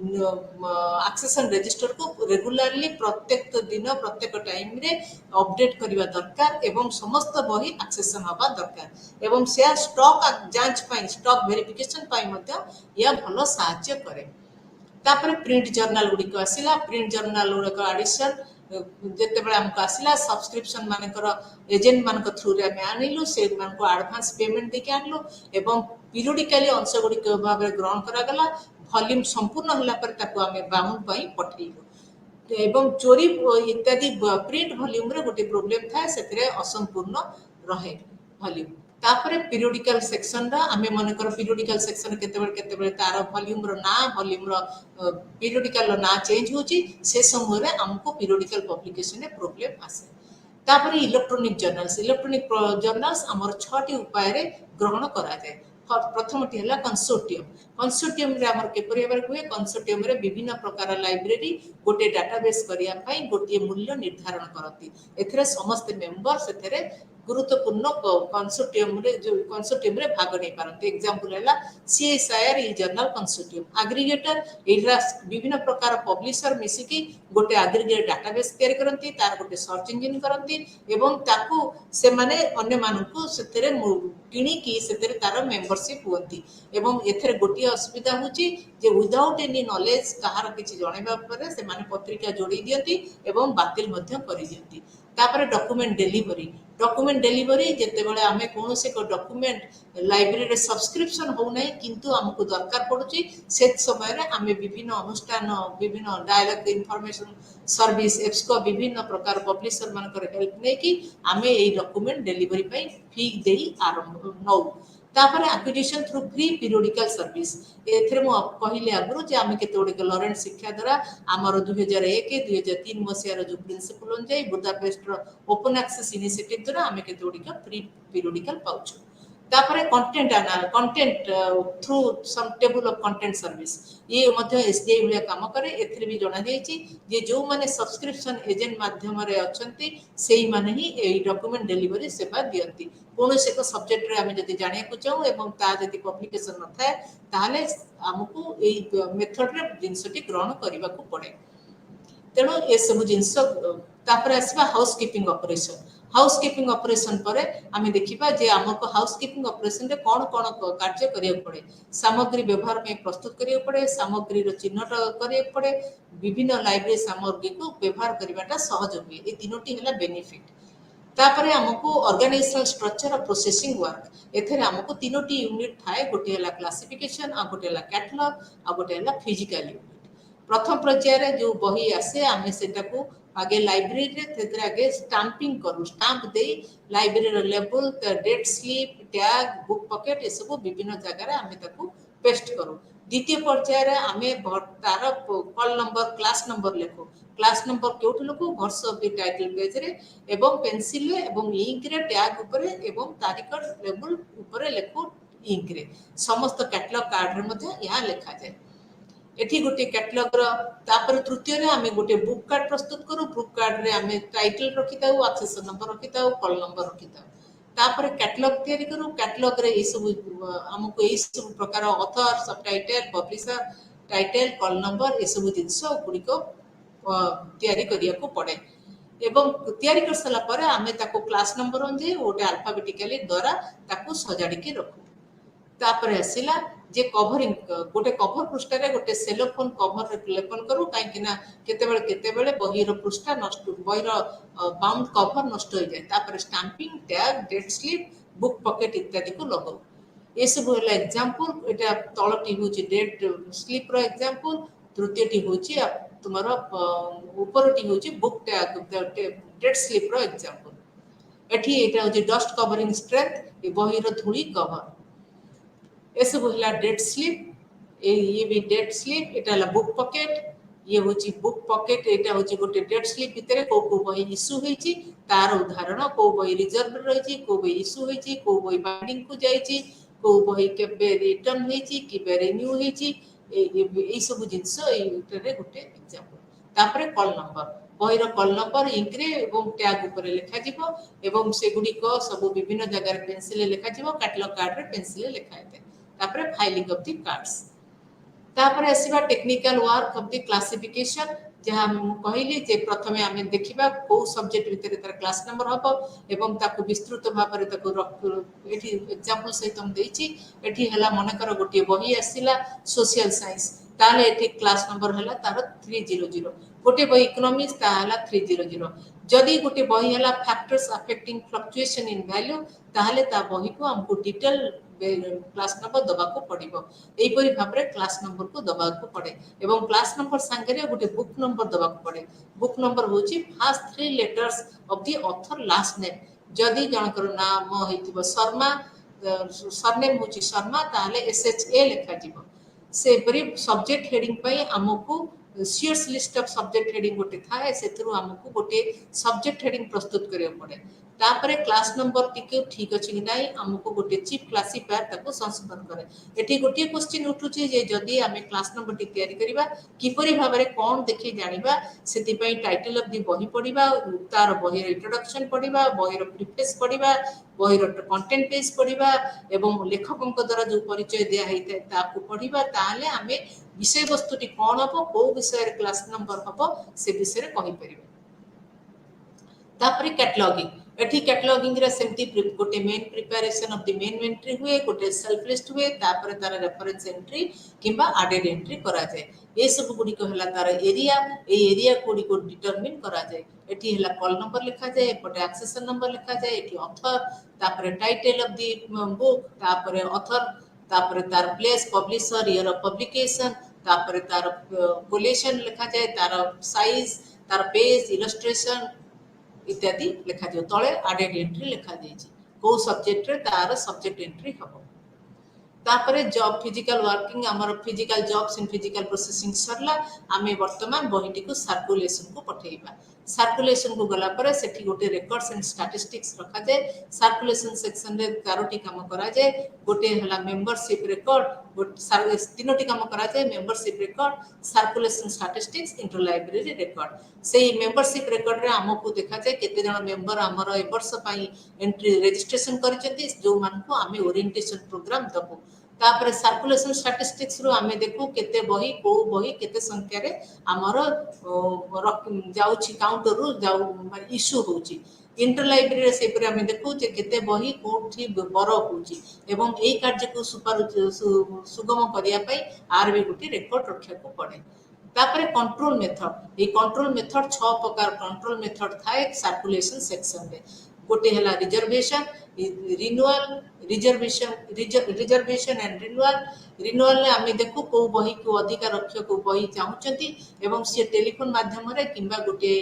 एक्सेशन रजिस्टर को रेगुलरली प्रत्येक दिन प्रत्येक टाइम रे अपडेट करबा दरकार एवं समस्त बही एक्सेशन होबा दरकार एवं शेयर स्टॉक जांच पाई स्टॉक वेरिफिकेशन पाई मध्य या भलो सहायता करे तापर प्रिंट जर्नल गुडी को आसिला प्रिंट जर्नल गुडी को एडिशन जेते बेला हमको आसिला सब्सक्रिप्शन मानकर एजेंट मानक थ्रू रे हम आनिलु से मानको एडवांस पेमेंट देके आनलु एवं पीरियडिकली अंश गुडी को भाबरे ग्रहण करा गला वॉल्यूम संपूर्ण होला पर ताको हमें बाउंड पई पठेइलु एवं चोरी इत्यादि प्रिंट वॉल्यूम रे गोटे प्रॉब्लम था सेतरे असंपूर्ण रहे वॉल्यूम तापर पीरियडिकल सेक्शन रा हमें मनकर पीरियडिकल सेक्शन केते तार वॉल्यूम रो ना वॉल्यूम रो पीरियडिकल रो ना चेंज होची से समय रे हमको पीरियडिकल पब्लिकेशन रे प्रॉब्लम आसे तापर इलेक्ट्रॉनिक जर्नल्स हमर 6 टी उपाय रे ग्रहण करा जाय प्रथम टी हला कंसोर्टियम रे हमर केपरि बार हुए कंसोर्टियम रे विभिन्न प्रकार लाइब्रेरी गोटे डाटाबेस करिया पई गोटे मूल्य निर्धारण करती एथरे समस्त मेंबर सेथरे गुरुत्वपूर्ण कंसोर्टियम रे भाग नै पारंती एग्जांपल हला सीएसआईआर ई जर्नल कंसोर्टियम एग्रीगेटर एरा विभिन्न प्रकार पब्लिशर मिसी की गोटे एग्रीगेट डाटाबेस तयार करंती तार गोटे सर्च इंजन करंती एवं ताकू से माने अन्य मानकू सेथरे किणी की सेथरे तार मेंबरशिप होती एवं एथरे गोटे असुविधा होची जे विदाउट एनी नॉलेज कहार किछि जणैबा परे से माने पत्रिका जोड़ी दियंती एवं बातिल मध्य करि दियंती तापर डॉक्यूमेंट डिलीवरी जेते बेले हमें कोनो से को डॉक्यूमेंट लाइब्रेरी रे सब्सक्रिप्शन हो नै किंतु हमको दरकार पड़ुची से समय रे हमें विभिन्न अनुष्ठान विभिन्न डायरेक्ट इंफॉर्मेशन सर्विस एप्सको विभिन्न प्रकार पब्लिशर मानकर हेल्प नै कि हमें एई डॉक्यूमेंट डिलीवरी पई फी देई आरंभ नौ तापर acquisition through free periodical service एथरे मो कहिले आगु जे आमे केते ओडे लॉरेंट शिक्षा द्वारा हमर 2001 2003 मसिया रो जो प्रिंसिपल on जाई बुदापेस्ट रो ओपन एक्सेस इनिशिएटिव द्वारा आमे केते ओडे फ्री पीरियडिकल पाउछु तापर content through some table of content service ये मध्य एसडीआई भलिया काम करे एथरे भी जणा जाईची जे जो माने सब्सक्रिप्शन एजेंट माध्यम रे अछंती सेही माने ही ए डॉक्यूमेंट डिलीवरी सेवा दियंती कोनो से को सब्जेक्ट रे हमें जति जानिया को चाहू एवं ता जति पब्लिकेशन न थाए ताले हमकु ए मेथड रे जिंसटी ग्रहण करिवा को पड़े तेणु ए सब जिंस तापर आसीबा हाउसकीपिंग ऑपरेशन पर आमे देखिबा जे हमको हाउसकीपिंग ऑपरेशन रे कोन कोन कार्य करिया पड़े सामग्री व्यवहार में प्रस्तुत करिया पड़े सामग्री रो चिन्हट करिया पड़े विभिन्न लाइब्रेरी सामग्री को व्यवहार करबाटा सहज हुए ए तीनोटी हला बेनिफिट तापर हमको ऑर्गेनाइजेशनल स्ट्रक्चर और प्रोसेसिंग वर्क एथरे हमको तीनोटी यूनिट थाए गोटे हला क्लासिफिकेशन आ गोटे हला कैटलॉग आ गोटे हला फिजिकल यूनिट प्रथम पर्याय रे जो बही आसे आमे सेटा को आगे लाइब्रेरी रे तेतरे आगे स्टाम्पिंग करू स्टाम्प दे लाइब्रेरी रो label date slip tag book pocket ए सब विभिन्न जगह रे आमे ताको पेस्ट करू द्वितीय पर्यायर आमे तार कल नंबर क्लास नंबर लेखु क्लास नंबर केउठु लिखु वर्ष ऑफ द टाइटल पेज रे एवं पेंसिल रे एवं इंक रे टैग ऊपर एवं तारीख लेबल ऊपर लेखु इंक रे समस्त कैटलॉग कार्ड रे मध्ये यहा लिखा जाय एठी गोटे कैटलॉग रो तापर तृतीय रे आमे गोटे बुक कार्ड प्रस्तुत करू बुक कार्ड रे आमे टाइटल रखिताउ एक्सेसन नंबर रखिताउ कल नंबर रखिताउ तापर कैटलॉग तैयारी करू कैटलॉग रे ए सब हमको ए सब प्रकार ऑथर सब title publisher title call number A सब जिंस गुडी को तैयारी करिया को पड़े एवं तैयारी कर सला परे आमे ताको क्लास नंबर अनुसार ओटे अल्फाबेटिकली द्वारा ताको सजाडी के रखू तापर आसिला जे कवरिंग गोटे कवर पृष्ठ रे गोटे सेलोफोन कवर लेपन करू काहे ना केते बेले बही रो पृष्ठ नष्ट बही रो बाउंड कवर नष्ट हो जाए तापर stamping tag date slip book pocket इत्यादि को लगाऊ ये सब होला एग्जांपल एटा तळटी होची डेट स्लिप रो एग्जांपल तृतीयटी होची तुम्हारा ऊपरटी होची बुक टैग डेट स्लिप रो एग्जांपल एठी एटा होची डस्ट कवरिंग स्ट्रेंथ ए बही रो धूली कवर ये सब होला डेट स्लिप ये भी डेट स्लिप एटा ला बुक पॉकेट ये होची बुक पॉकेट एटा होची गोटे डेट स्लिप भितरे को बही इशू होईची तार उदाहरण को बही रिजर्व रहिची को बही इशू होईची को बही बाइंडिंग को जाईची को बही केबे रिटर्न होईची किबे रिन्यू होईची ए सब जिंस एटारे गोटे एग्जांपल तापरे कॉल नंबर बहीर कॉल नंबर इंक रे एवं टैग ऊपर लिखा जिवो एवं से गुडी को सब विभिन्न जगह पेंसिल लिखा जिवो कैटलॉग कार्ड रे पेंसिल लिखा हेते तापरे फाइलिंग ऑफ द कार्ड्स तापरे आसीबा technical work of the classification जहाँ कहली जे प्रथमे आमे देखिबा को सब्जेक्ट भितरे तार क्लास नंबर हबो एवं ताको विस्तृत भाव रे ताको एठी एग्जांपल सहित हम देइची एठी हला मने कर गोटे बही आसीला सोशल साइंस ताले एठी क्लास नंबर हला तार 300 गोटे बही इकोनॉमिक्स ता हला 300 जदि गोटे बही हला factors affecting fluctuation in value ताले ता बही को हमको डिटेल क्लास नंबर दबा को पड़िबो एई परि भाबरे क्लास नंबर को दबा को पड़े एवं क्लास नंबर संगे रे गोटे बुक नंबर दबा को पड़े बुक नंबर होची first 3 letters of the author last name जदि जनकर नाम हेतिबो शर्मा सरनेम होची शर्मा ताले SHA लिखा जिवो से परि सब्जेक्ट हेडिंग पई हमको Sears list of subject heading गोटे थाए सेथरु हमको गोटे सब्जेक्ट हेडिंग प्रस्तुत करियो पड़े तापरे क्लास नंबर टिके ठीक अछि कि नाही हमको गोटे चीफ क्लासिफायर ताको संशोधन करे एठी गोटे क्वेश्चन उठुची जे जदी हमें क्लास नंबर टी तयारी करिबा किपरि भाबरे कोन देखि जानिबा सेति पई टाइटल ऑफ द बही पढिबा तार बही इंट्रोडक्शन पढिबा बही रो प्रीफेस पढिबा बही रो कंटेंट पेज पढिबा एवं लेखकक द्वारा जो परिचय दिया हेते ताको पढिबा ताले हमें विषय वस्तुटी कोन हबो को विषय रे क्लास नंबर हबो से विषय रे कहि परिबा तापरे कैटलॉगिंग एठी कैटलॉगिंग रे सेमती गोटे main preparation of the main entry हुए गोटे सेल्फ लिस्ट हुए तापर तार रेफरेंस एंट्री किबा एडेड एंट्री करा जाय ए सब गुडी को हला तार एरिया ए एरिया गुडी को डिटरमिन करा जाय एठी हला कॉल नंबर लिखा जाय एपटे एक्सेशन नंबर लिखा जाय एठी ऑथर तापर टाइटल ऑफ द बुक तापर ऑथर तापर तार place publisher year of publication तापर तार कोलेशन लिखा जाय तार साइज तार पेज इलस्ट्रेशन इत्यादि लिखा जाय तळे एडेड एंट्री लिखा जायछि को सब्जेक्ट रे तार सब्जेक्ट एंट्री हबो तापरे जॉब फिजिकल वर्किंग हमर physical jobs in physical processing सरला आमे वर्तमान बहिटी को सर्कुलेशन को पठेइबा सर्कुलेशन को गला परे सेठी गोटे रिकॉर्ड्स एंड स्टैटिस्टिक्स रखा जाय सर्कुलेशन सेक्शन रे 13टी काम करा जाय गोटे हला मेंबरशिप रिकॉर्ड तीनोटी काम करा जाय membership record circulation statistics inter library record सेही मेंबरशिप रिकॉर्ड रे हमको देखा जाय केते जण मेंबर हमर ए वर्ष पई एंट्री रजिस्ट्रेशन करिसेंती जो मान को आमे ओरिएंटेशन प्रोग्राम दबो तापर सर्कुलेशन स्टैटिस्टिक्स रो आमे देखू केते बही केते संख्या रे हमर जाउची काउंटर रो जाउ इशू होची इंटर लाइब्रेरी से पर हमें देखू जे केते बही कोठी बरो होची एवं एई कार्य को सुगम करिया पई आरबी गुटी रिकॉर्ड रखिया को पड़े तापर कंट्रोल मेथड ए कंट्रोल मेथड 6 प्रकार कंट्रोल मेथड थाए सर्कुलेशन सेक्शन रे गोटे है reservation renewal reservation and renewal आम देखू कौ बही को अधिक रक्ष को बही चाहूँगी एवं सी टेलीफोन माध्यम कि गोटे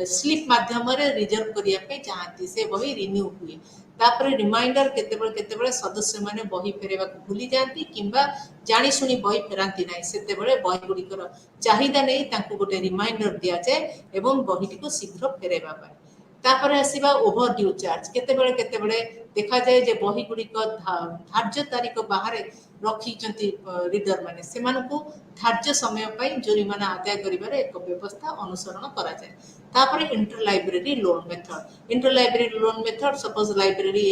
स्लिप माध्यम रिजर्व करने चाहती से बही रिन्यू हुए तापर रिमाइंडर केते सदस्य माने बही फेरवा भूली जाती किंबा जानी सुनी बही फेरांती नहीं से बही गुड़िकर चाहिदा नहीं तांको गोटे रिमाइंडर दिया जाए एवं बहीटी को शीघ्र फेरवा पाए तापर आसीबा ओभर ड्यू चार्ज केते देखा जाए जे बही गुड़िक धार्य तारीख बाहर रखी रीडर माने से धार्य समय पर जोरिमाना आदाय करिबार एक व्यवस्था अनुसरण करा जाए तापर inter library loan method suppose library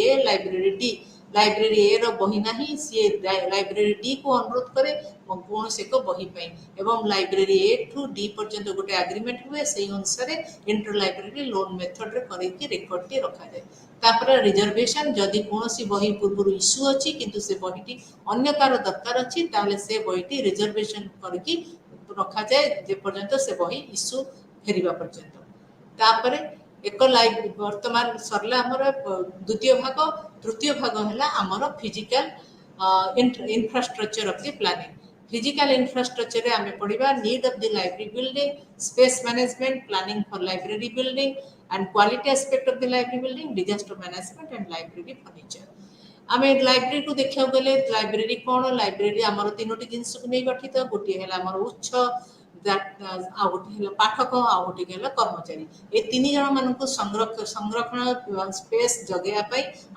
ए रो बही नहीं सी लाइब्रेरी डी को अनुरोध करे कौन से को बही पाई एवं लाइब्रेरी ए टू डी पर्यंत गोटे एग्रीमेंट हुए से अनुसार इंटर लाइब्रेरी लोन मेथड रे करके रेकर्ड टी रखा जाए तापर रिजर्वेशन जदि कौन सी बही पूर्व इश्यू अच्छी किंतु से बहीटी अन्य कार दरकार अच्छी ताले से बहीटी रिजर्वेशन करके रखा जाए जे पर्यंत से बही इश्यू फेरिबा पर्यंत तापर एक लाइव वर्तमान सरला हमर द्वितीय भाग तृतीय भाग है आमर physical infrastructure of the planning physical infrastructure रे आमे पढ़िबा need of the library building space management planning for library building and quality aspect of the library building disaster management and library furniture आमे लाइब्रेरी को देखिया गले library कोन library हमर तीनोटी जिंस को नै गठित गोटी है हमर उच्च पाठक आ गोटे कर्मचारी ये तीन जन मान संरक्षण स्पेस जगैया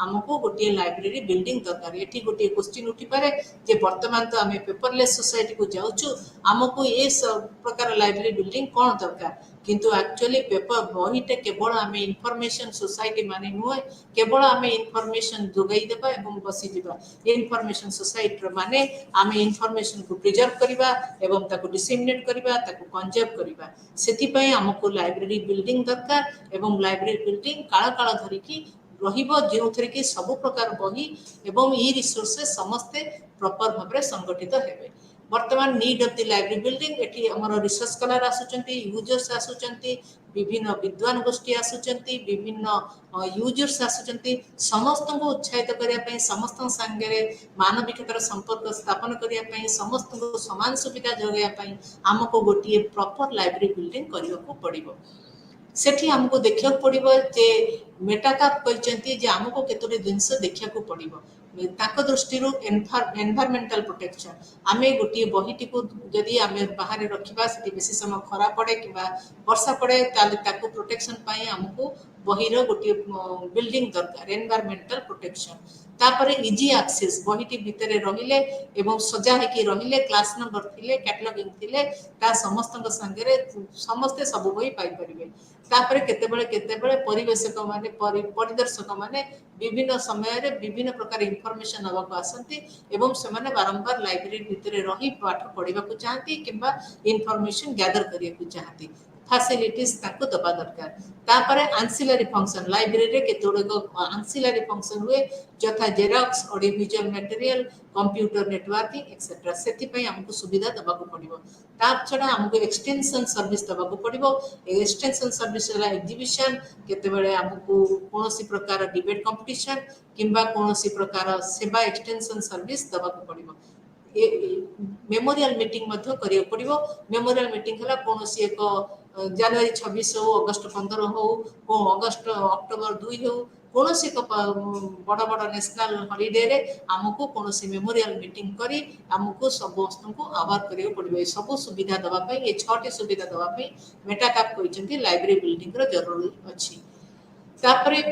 आमको गोटे लाइब्रेरी बिल्डिंग दरकार ये गोटे क्वेश्चन उठी पारे जे वर्तमान तो आम पेपरलेस सोसाइटी को जाऊँ आमको ये सब प्रकार लाइब्रेरी बिल्डिंग कौन दरकार किंतु एक्चुअली पेपर बहीटे केवल आम इनफॉरमेशन सोसाइटी माने नुहे केवल आम इनफॉरमेशन जोगाई देबा एवं बसी जीवा इनफॉरमेशन सोसाइटी माने आम इनफॉरमेशन को प्रिजर्व करबा एवं ताको डिसेमिनेट करबा ताको कंजर्व करबा सेति पय हमको लाइब्रेरी बिल्डिंग दरकार एवं लाइब्रेरी बिल्डिंग काल काल धरिकी रहिबो जेउथरे कि सब प्रकार बही एवं ई रिसोर्सेस समस्ते प्रॉपर भाबरे संगठित हेबे वर्तमान need of the library building eighty हमर रिसर्च स्कॉलर आसुचंती यूजर्स आसुचंती विभिन्न विद्वान गोष्ठी आसुचंती विभिन्न यूजर्स आसुचंती समस्त को उत्साहित करिया पई समस्त संगे मानविकतार संपर्क स्थापन करिया पई समस्त को समान सुविधा जोगाया पई हमको गोटी प्रॉपर लाइब्रेरी बिल्डिंग करियो को पड़िबो सेठी हमको देखिया पड़िबो जे मेटाकाप कहचंती जे हमको केतोरे जिंस देखिया को पड़िबो ताको दृष्टि एनवायरमेंटल प्रोटेक्शन आमे गोटे बहीटी को जदि आमे बाहर रखिबा सेठी बेसी समय खरा पड़े किबा वर्षा पड़े ताले ताको प्रोटेक्शन पाई हमको बहीर गोटे बिल्डिंग दरकार एनवायरमेंटल प्रोटेक्शन तापरे इजी एक्सेस बहीटी भितरे रहिले एवं सजा हेकी रहिले क्लास नंबर थिले कैटलॉगिंग थिले ता समस्त संगे समस्ते सब बही पाई परिबे तापरे केतेबेले परिवेशक माने परिदर्शक माने विभिन्न समय रे विभिन्न प्रकार इनफॉरमेशन हवा को आसंती एवं से माने बारंबार लाइब्रेरी भितरे रही पाठ पढ़िबा को चाहती किंबा इनफॉरमेशन गैदर करिया को चाहती फैसिलिटीज ताको दबा दरकार तापरे एंसिलरी फंक्शन लाइब्रेरी के तोड़े को एंसिलरी फंक्शन हुए जथा xerox audio visual material computer networking etcetera सेति पई हमको सुविधा दबा को पड़िबो तार छडा हमको एक्सटेंशन सर्विस दबा को पड़िबो एक्सटेंशन सर्विस वाला एग्जीबिशन केतेबेले हमको कोनोसी प्रकार डिबेट कंपटीशन किंबा कोनोसी प्रकार सेवा एक्सटेंशन सर्विस दबा को पड़िबो मेमोरियल मीटिंग मध्य करियो पड़िबो मेमोरियल मीटिंग हला कोनोसी एक जनवरी 26 हो अगस्त 15 हो को अगस्त अक्टोबर 2 हो कोनोसी को बड़ा बड़ा नेशनल हॉलिडे रे हमको कोनोसी मेमोरियल मीटिंग करी हमको सब वस्तु को आभार करियो पड़िबो सब सुविधा दबा पई ए 6टी सुविधा दबा पई मेटाकाप कहिसंती लाइब्रेरी बिल्डिंग रो जरूरी अछि तापरे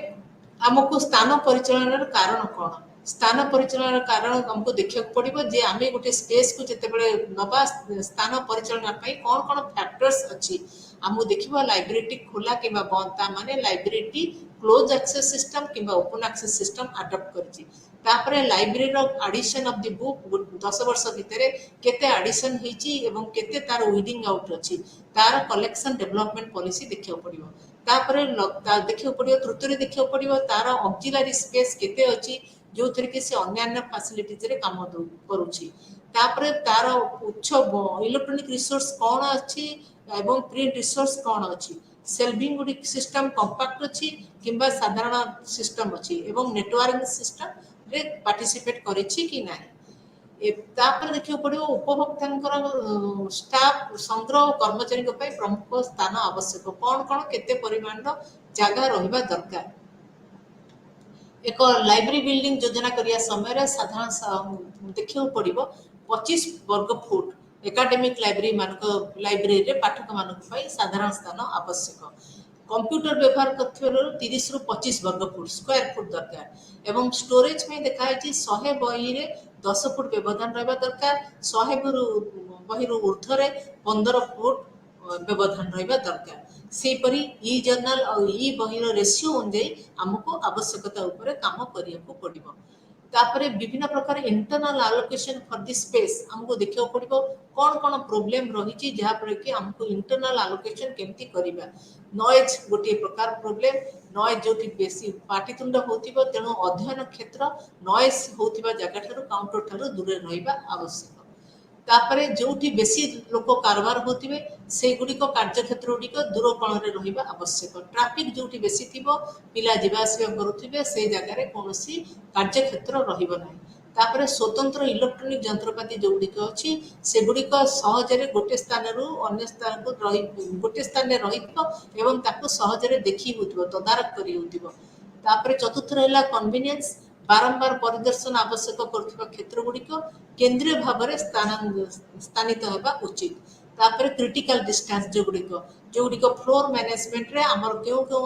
हमको स्थान परिचालन कारण कोन स्थान परिचालन कारण हमको देखिया पड़िबो जे आमे गोटे स्पेस को जतेबेले नबा स्थान परिचालन पई कोन कोन फैक्टर्स अछि हमको देखिबो लाइब्रेरी खोला किबा बंद ता माने लाइब्रेरी क्लोज एक्सेस सिस्टम किबा ओपन एक्सेस सिस्टम अडॉप्ट करछि तापरे लाइब्रेरी रो एडिशन ऑफ द बुक 10 वर्ष भितरे केते एडिशन हेछि एवं केते तार वीडिंग आउट अछि तार कलेक्शन डेवलपमेंट पॉलिसी देखिया पड़िबो तापरे देखिया पड़िबो तृतीय देखिया पड़िबो तार ऑक्सिलरी स्पेस केते अछि जो थरे के से अन्य फैसिलिटीज रे काम करूछि तापरे तार उच्च इलेक्ट्रॉनिक रिसोर्स कोन अछि एवं प्रिंट रिसोर्स कोन अछि सेल्विंग गुडी सिस्टम कंपैक्ट अछि किंबा साधारण सिस्टम अछि एवं नेटवर्किंग सिस्टम रे पार्टिसिपेट करिछि कि नाही तापर देखियो पड़ियो उपभोक्तांकर स्टाफ संग्रह और कर्मचारी प्रमुख स्थान आवश्यक कौन कौन केते परिमाण जगह रहिबा दरकार एक लाइब्रेरी बिल्डिंग योजना करिया समय रे साधारण देखियो पड़िबो 25 वर्ग फुट एकेडमिक लाइब्रेरी मानक लाइब्रेरी रे पाठक मानक पई साधारण स्थान आवश्यक कंप्यूटर व्यवहार करथिबो 30 रु 25 वर्ग फुट स्क्वायर फुट दरकार एवं स्टोरेज में देखा है 100 बही रे 10 फुट व्यवधान रहबा दरकार 100 बही रु ऊर्ध्व रे 15 फुट व्यवधान रहबा दरकार सेपरी ई जर्नल और ई बहीर रेशियो अनुଯାयी हमको आवश्यकता ऊपर काम करिया पड़िबो तापरे विभिन्न प्रकार internal allocation for the space हमको देखियो पड़िबो कौन कौन प्रॉब्लम रही छी जहा पर कि हमको इंटरनल एलोकेशन केमती करिबा नॉइज गोटे प्रकार प्रॉब्लम नॉइज जोटी बेसी पाटितुंड होतिबो तेनो अध्ययन क्षेत्र नॉइज होतिबा जगह ठारू काउंटर ठारू दूर रहिबा आवश्यक तापरे जोटी बेसी लोक कारबार होतिबे से गुडिको कार्य क्षेत्र गुडिको दूर कोणरे रहिबा आवश्यक ट्रैफिक जोटी बेसी थिबो पिला जीवा आसिबा करूथिबे से जगह रे कोनोसी कार्य क्षेत्र रहिबो नाही तापरे स्वतंत्र इलेक्ट्रॉनिक यंत्रपाती जोडिको अछि से गुडिको सहजरे गोटे स्थान रु अन्य स्थान को रहि गोटे स्थान रे रहिबो एवं ताको सहजरे देखि होतिबो तदारक करि होतिबो तापरे चतुर्थ रहला कन्वीनियंस बारंबार परिदर्शन आवश्यक करथिबा क्षेत्र गुडिको केंद्रीय भाव में स्थानित होगा उचित तापर क्रिटिकल डिस्टेंस जो फ्लोर मैनेजमेंट रे हमर केउ केउ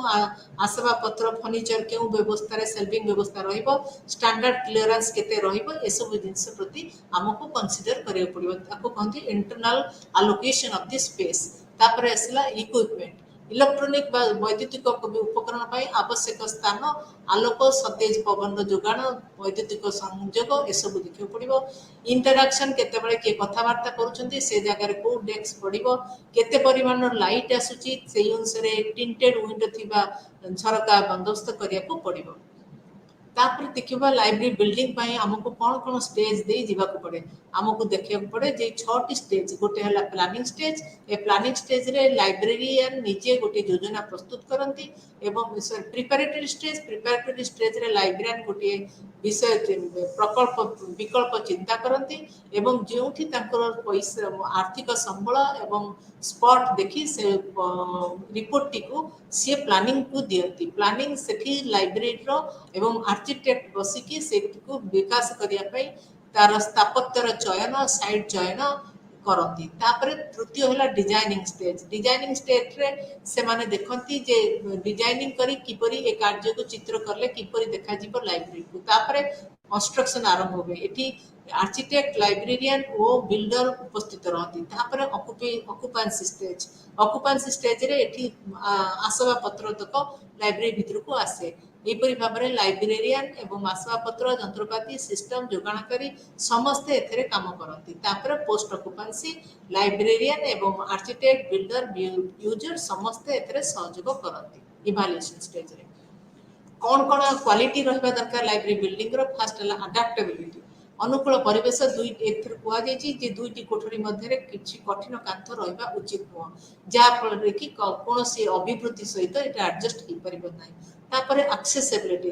आसवा पत्र फर्नीचर केउ व्यवस्था रे सेल्विंग व्यवस्था रहिबो स्टैंडर्ड क्लियरेंस केते रहिबो ए सब जिंस प्रति हमको कंसीडर करियो पड़िबो ताको कहंती internal allocation of the space तापर असला इक्विपमेंट इलेक्ट्रॉनिक वैद्युतिक उपकरण पाई आवश्यक स्थान आलोक सतेज पवन जोगाण वैद्युतिक संयोग ए सब देखियो पड़िबो इंटरैक्शन केते बळे के कथावार्ता करूछंती से जगह रे को डेस्क पड़िबो केते परिमाण लाइट आसुची सेही अनुसार टिंटेड विंडो थिबा झरका बंदोबस्त करिया को पड़िबो तापर देखिबा लाइब्रेरी बिल्डिंग पाई हमको कौन कौन स्टेज दे जीवा को पड़े हमको देखिया को पड़े जे 6टी स्टेज गोटे हला planning stage a planning stage रे लाइब्रेरियन निजे गोटे योजना प्रस्तुत करंती एवं प्रिपरेटरी स्टेज रे लाइब्रेरियन गोटे विषय प्रकल्प विकल्प चिंता करंती एवं जेउठी तांकर पैसा आर्थिक संबल एवं स्पॉट देखि से रिपोर्ट टी को सी प्लानिंग को दियंती प्लानिंग सेठी लाइब्रेरी रो एवं आर्किटेक्ट बसिकी से को विकास करिया पई तार स्थापत्यर चयन साइट चयन करती तापर तृतीय है डिजाइनिंग स्टेज रे से माने देखंती जे डिजाइनिंग करी किपरि ए कार्य को चित्र करले किपरि देखा जीव लाइब्रेरी को तापर कंस्ट्रक्शन आरंभ होबे एठी आर्किटेक्ट लाइब्रेरियन ओ बिल्डर उपस्थित रहती तापर ऑक्युपेंसी स्टेज रे एठी आसवा पत्र तक लाइब्रेरी भितर को आसे एपरि भाबरे लाइब्रेरियन एवं आसवाबपत्र यंत्रपाती सिस्टम जोगाणकारी समस्ते एथरे काम करती तापर पोस्ट ऑक्युपेंसी लाइब्रेरियन एवं आर्किटेक्ट बिल्डर यूजर समस्ते एथरे सहयोग करती इवैल्यूएशन स्टेज रे कौन कौन क्वालिटी रहबा दरकार लाइब्रेरी बिल्डिंग रो फर्स्ट हला अडैप्टेबिलिटी अनुकूल परिवेश दुई एथर कुआ जायछि जे दुईटी कोठरी मध्ये किछि कठिन कांथ रहबा उचित हो जा फल रे कि कोनोसी अभिवृद्धि सहित एटा एडजस्ट कि परिबो नै तापर एक्सेसिबिलिटी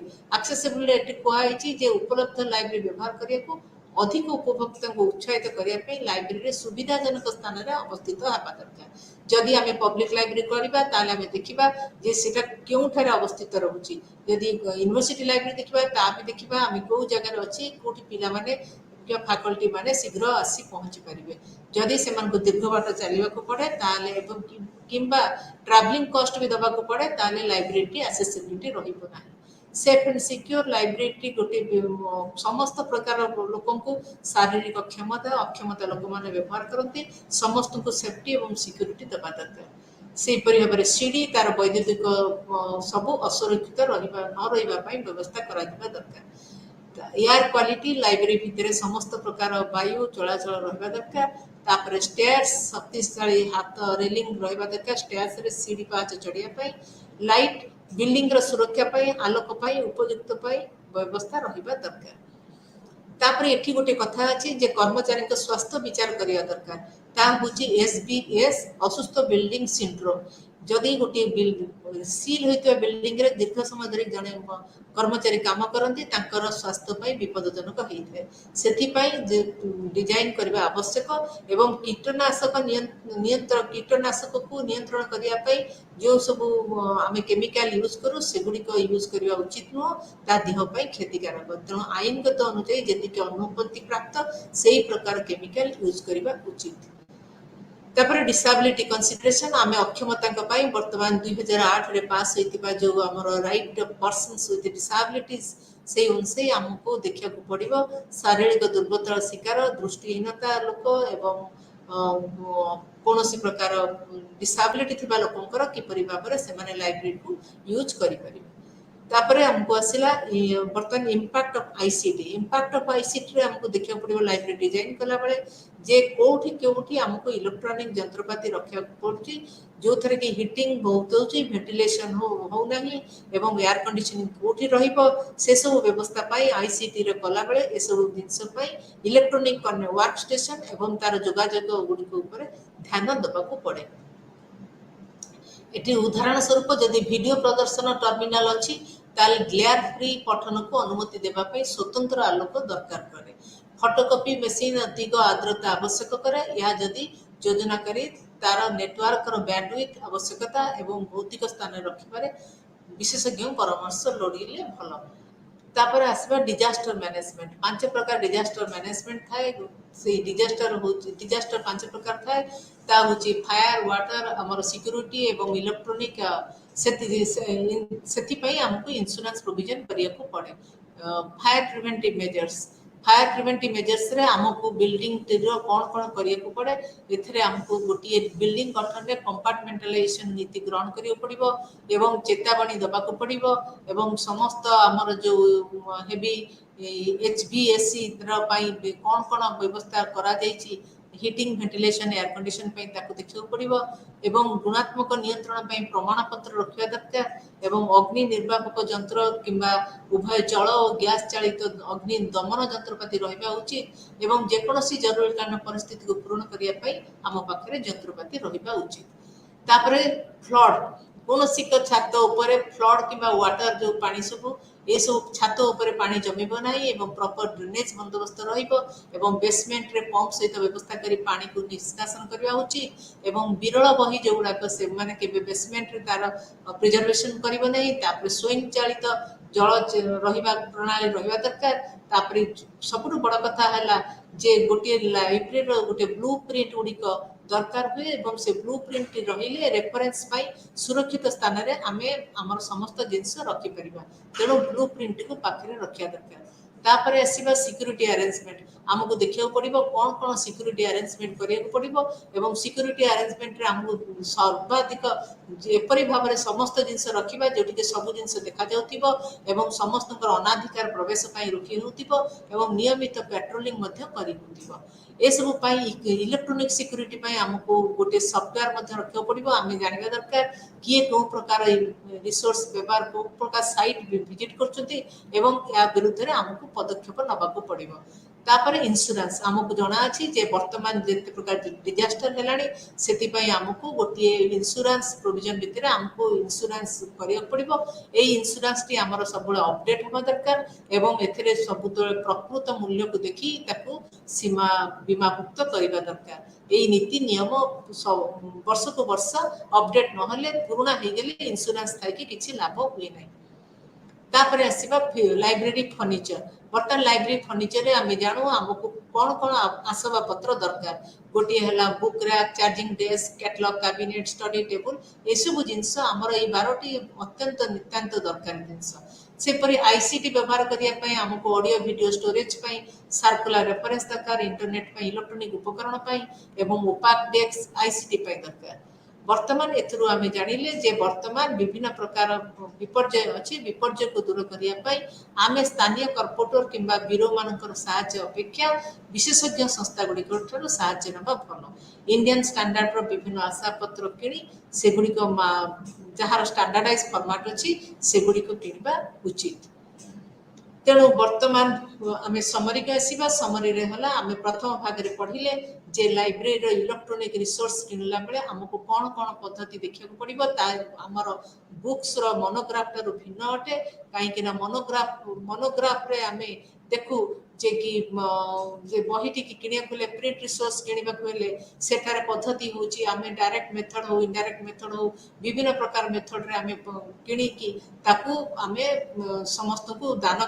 कुआ जायछि जे उपलब्ध लाइब्रेरी व्यवहार करिया को अधिक उपभोक्ता को उत्साहित करिया पे लाइब्रेरी रे सुविधाजनक स्थान रे अवस्थित हेबा दरकार जदि आमे पब्लिक लाइब्रेरी करबा ताले आमे देखिबा जे सेटा केउ ठारे अवस्थित रहउची यदि यूनिवर्सिटी लाइब्रेरी देखिबा ता भी देखिबा आमे को जगह रे अछि कोठी पिला माने या फैकल्टी माने शीघ्र आसी पहुंची परिबे जदि सेमान को दीर्घ बाट चलिबा को पड़े ताले एवं किंबा ट्रैवलिंग कॉस्ट भी दबा को पड़े ताले लाइब्रेरी की एक्सेसिबिलिटी रहिबो नाही सेफ एंड सिक्योर लाइब्रेरी गोटे समस्त प्रकार लोकों को शारीरिक क्षमता अक्षमता लोक मैंने व्यवहार करती समस्त को सेफ्टी और सिक्योरिटी देवा दरकार से भाव में सीढ़ी तार वैद्युतिक सबू असुरक्षित न रही व्यवस्था करा दरकार एयर क्वालिटी लाइब्रेरी भितर समस्त प्रकार वायु चलाचल रहा दरकार तापर स्टेयर्स शक्तिशाली हाथ रेलिंग रहा दरकार स्टेयर्स रे सीढ़ी पाच चढ़िया लाइट बिल्डिंग रो सुरक्षा पाई आलोक पाई उपयुक्त पाई व्यवस्था रहिबा दरकार तापर एठी गोटे कथा अछि जे कर्मचारी स्वास्थ्य विचार करिया दरकार ता होची एसबीएस असुस्थ बिल्डिंग सिंड्रोम जदि गोटे सील होता बिल्डिंग रे दीर्घ समय धरी जड़े कर्मचारी काम करती स्वास्थ्य विपदजनक होता है से डिजाइन करने आवश्यक एवं कीटनाशक नियंत्रण कीटनाशक को नियंत्रण करने जो सब आम केमिकल यूज करूँ से गुड़िक यूज करने उचित नुह ता देह क्षतिकारक तेणु आईनगत अनुजाई जी अनुमति प्राप्त से ही प्रकार केमिकल यूज करने उचित। तापर डिसेबिलिटी कंसिडरेशन आम अक्षमता बर्तमान 2008 रे पास होता जो आमर राइट पर्सन्स विथ डिसेबिलिटीज से अनुसार आमको देखा पड़ो शारीरिक दुर्बलतार शिकार दृष्टिहीनता लोक एवं कौन प्रकार डिसेबिलिटी थिबा लोकंकर किपरि भाबरे सेमाने लाइब्रेरी को यूज करि परिबे। तापरे हमको आसिला बर्तमान इम्पैक्ट ऑफ आईसीटी रे हमको देखा पड़ो लाइब्रेरी डिजाइन कला बेले जे कोठी केउठी हमको इलेक्ट्रॉनिक यंत्रपाति रखा पड़ची जो थरे कि हीटिंग बहुत होची वेंटिलेशन हो नहीं एवं एयर कंडीशनिंग कोठी रहिबो से सब व्यवस्था पाई आईसीटी रे कला बेले ए सब जिंस पाई इलेक्ट्रॉनिक वर्क स्टेशन एवं तार जोगाजोग गुडी को ऊपर ध्यान देबा को पड़े। एटी उदाहरण स्वरूप जदि वीडियो प्रदर्शन टर्मिनाल अच्छी ताल ग्लेयर फ्री पठन को अनुमति देवा पई स्वतंत्र आलोक दरकार करे। फोटोकॉपी मशीन अधिक आर्द्रता आवश्यक करे या जदि योजना करी तार नेटवर्क बैंडविड्थ आवश्यकता एवं भौतिक स्थान रखिबारे विशेषज्ञ परामर्श लोड़िले भल। तापर आसबा डिजास्टर मैनेजमेंट 5 प्रकार डिजास्टर मैनेजमेंट थाए से डिजास्टर 5 प्रकार थाए ता होची फायर वाटर हमर सिक्योरिटी एवं इलेक्ट्रॉनिक सेति पई हमको इंश्योरेंस प्रोविजन करिया को पड़े। फायर प्रिवेंटिव मेजर्स रे हमको बिल्डिंग रो कौन करिया को पड़े एथरे हमको गोटे बिल्डिंग गठन रे कंपार्टमेंटलाइजेशन नीति ग्रहण करियो पड़िबो एवं चेतावनी दबा को पड़िबो एवं समस्त हमर जो हेवी एचवीएसी रो पई कौन व्यवस्था करा जायछि हीटिंग वेंटिलेशन एयर कंडीशन देखा पड़ो एवं गुणात्मक नियंत्रण प्रमाण पत्र रखा दरकार एवं अग्नि निर्वापक जंत्र किंबा उभय जल और गैस चालित अग्नि दमन जंत्रपाति रहा उचित एवं जेकोसी जरूरीकालीन परिस्थिति को पूरण करने आम पाखे जंत्रपाति रहा उचित। तापरे फ्लड कौन छात उपरे फ्लड किंबा वाटर जो पानी सब ये सब छात उपरे पानी जमीब ना एवं प्रॉपर ड्रेनेज बंदोबस्त एवं बेसमेंट रे पंप सहित व्यवस्था करी पानी को निष्कासन करवा उचित एवं विरल बही जो गुड़ाक से माने के बेसमेंट रे तार प्रिजर्वेशन करिवो नहीं तापर स्वयं चालित जल रहिबा प्रणाली रहिबा दरकार। तापर सबुठ बड़ कथा है जे गोटे लाइब्रेरी गोटे ब्लू प्रिंट गुड़िक दरकार हुए एवं से ब्लू प्रिंट रहिले रेफरेंस पाई सुरक्षित स्थान रे आमे हमर समस्त जिंस रखि परिबा तेणु ब्लू प्रिंट को पाखरे रखिया दरकार। तापर आसीबा सिक्योरिटी अरेंजमेंट हमको देखियो पड़िबो कौन सिक्योरिटी अरेंजमेंट करिया पड़िबो एवं सिक्योरिटी अरेंजमेंट रे हमको सर्वाधिक एपरि भाबरे समस्त जिंस रखिबा जोटी के सब जिंस देखा जाउतिबो एवं समस्त अनाधिकार प्रवेश पाई रोकी होतिबो एवं नियमित पेट्रोलिंग मध्य करि होतिबो। ए सब पाई इलेक्ट्रॉनिक सिक्योरिटी पाई हमको गोटे सॉफ्टवेयर मध्य रखियो पड़िबो आमे जानिबा दरकार किए को प्रकार रिसोर्स व्यवहार को प्रकार साइट विजिट करछथि एवं या विरुद्ध रे हमको पदक्षेप नबाको पड़िबो। तापर इंश्योरेंस हमको जना अछि जे वर्तमान जेते प्रकार डिजास्टर हेलानी सेति पई हमको गोटे इंश्योरेंस प्रोविजन भितर हमको इंश्योरेंस करिया पड़िबो। ए इंश्योरेंस टी हमर सब अपडेट होबा दरकार एवं एथिरे सबुत प्रकृत मूल्य को देखि ताकू सीमा बीमाभुक्त करिबा दरकार। ए नीति नियम वर्ष को वर्ष अपडेट नहले पुराना हे गेले इंश्योरेंस थाई कि किछि लाभ हुए नै। तापर आसीबा लाइब्रेरी फर्निचर बर्तमान लाइब्रेरी फर्निचर रे आमे जानू हमको कौन आसवा पत्र दरकार गोटे है book rack charging desk catalogue cabinet study table ये सब जिनस आमर ये 12टी अत्यंत नितांत दरकार जिनस सेपरी आईसीटी व्यवहार करने हमको audio video storage circular reference दरकार इंटरनेट इलेक्ट्रॉनिक उपकरण एवं ओपाक डेस्क आईसीटी दरकार। वर्तमान एथुरु आमे जानिले जे वर्तमान विभिन्न प्रकार विपर्यय अछि विपर्यय को दूर करने आमे स्थानीय कॉर्पोरेटर किंबा ब्यूरो मानकर सहायता अपेक्षा विशेषज्ञ संस्था गुड़िक सहायता नवा भल। इंडियन स्टैंडर्ड रो विभिन्न आशा पत्र किणी से गुड़िक जार स्टैंडर्डाइज फॉर्मेट अछि से गुड़िक किणवा उचित। तेणु वर्तमान आम समरी के आसवा समरी रे हला आम प्रथम भाग में पढ़िले जे लाइब्रेरी इलेक्ट्रोनिक रिसोर्स किणला बेले आमको कौन कौन पद्धति देखा पड़ो आमर बुक्स मोनोग्राफ ठार भिन्न अटे कहीं मोनोग्राफ रे आम देखू जे कि जे बहीटी की किणा प्रिंट रिसोर्स किणवा सेठार पद्धति हूँ आम डायरेक्ट मेथड हो इनडायरेक्ट मेथड हो विभिन्न प्रकार मेथड रे आम किणिकी ताकू आम समस्त को दान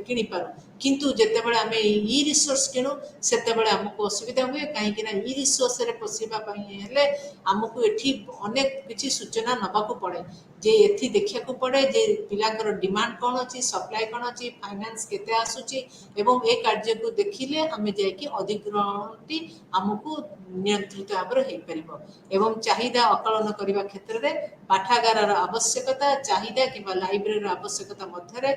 किणी पारू किंतु जेते बळे आम ई रिसोर्स किणु सेते बळे हमको असुविधा हुए कहीं ई रिसोर्स रे पसिबा पई हेले हमको एठी अनेक किछि सूचना नबाकू पड़े जे एथि देखिया को पड़े जे पिलांकर डिमांड कौन अच्छी सप्लाई कौन अच्छी फाइनेंस केते आसुची एवं ए कार्य को देखिले आमे जाय कि अधिग्रहणटी हमको नियंत्रित भाव रे परिबो एवं चाहिदा आकलन करबा क्षेत्र रे पाठागार आवश्यकता चाहिदा कि लाइब्रेरी आवश्यकता मध्य रे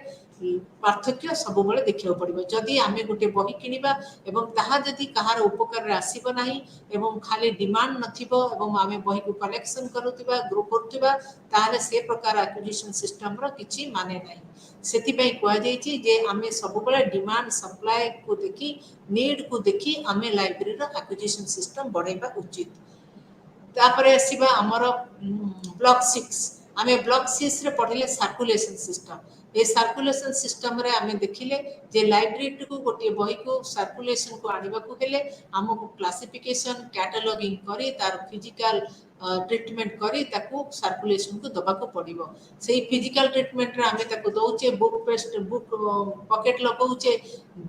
पार्थक्य सब बेले देखा पड़ो जदि आम गोटे बही किणवा एवं ताहा जदि कहार उपकार आसब नाही एवं खाली डिमांड नथिबो एवं आम बही को कलेक्शन करुवा ग्रो करुवा ताहले से प्रकार एक्विजिशन सिस्टम रो किछि माने नाही सेति पई कहआ जायछि जे आमे सब बेले डिमांड सप्लाई को देखि नीड को देखि आमे लाइब्रेरी रो एक्विजिशन सिस्टम बढ़ाइबा उचित तापरे आसीबा हमर ब्लॉक 6 आमे ब्लॉक 6 रे पढ़िले सर्कुलेशन सिस्टम ए सर्कुलेशन सिस्टम रे आमे देखिले जे लाइब्रेरी को गोटे बही को सर्कुलेशन को आनिबा को हेले हमको क्लासिफिकेशन कैटलॉगिंग करी तार फिजिकल ट्रीटमेंट करी ताकू सर्कुलेशन को दबा को पड़िबो सेही फिजिकल ट्रीटमेंट रे आमे ताकू दउचे बुक पेस्ट बुक पॉकेट लगाउचे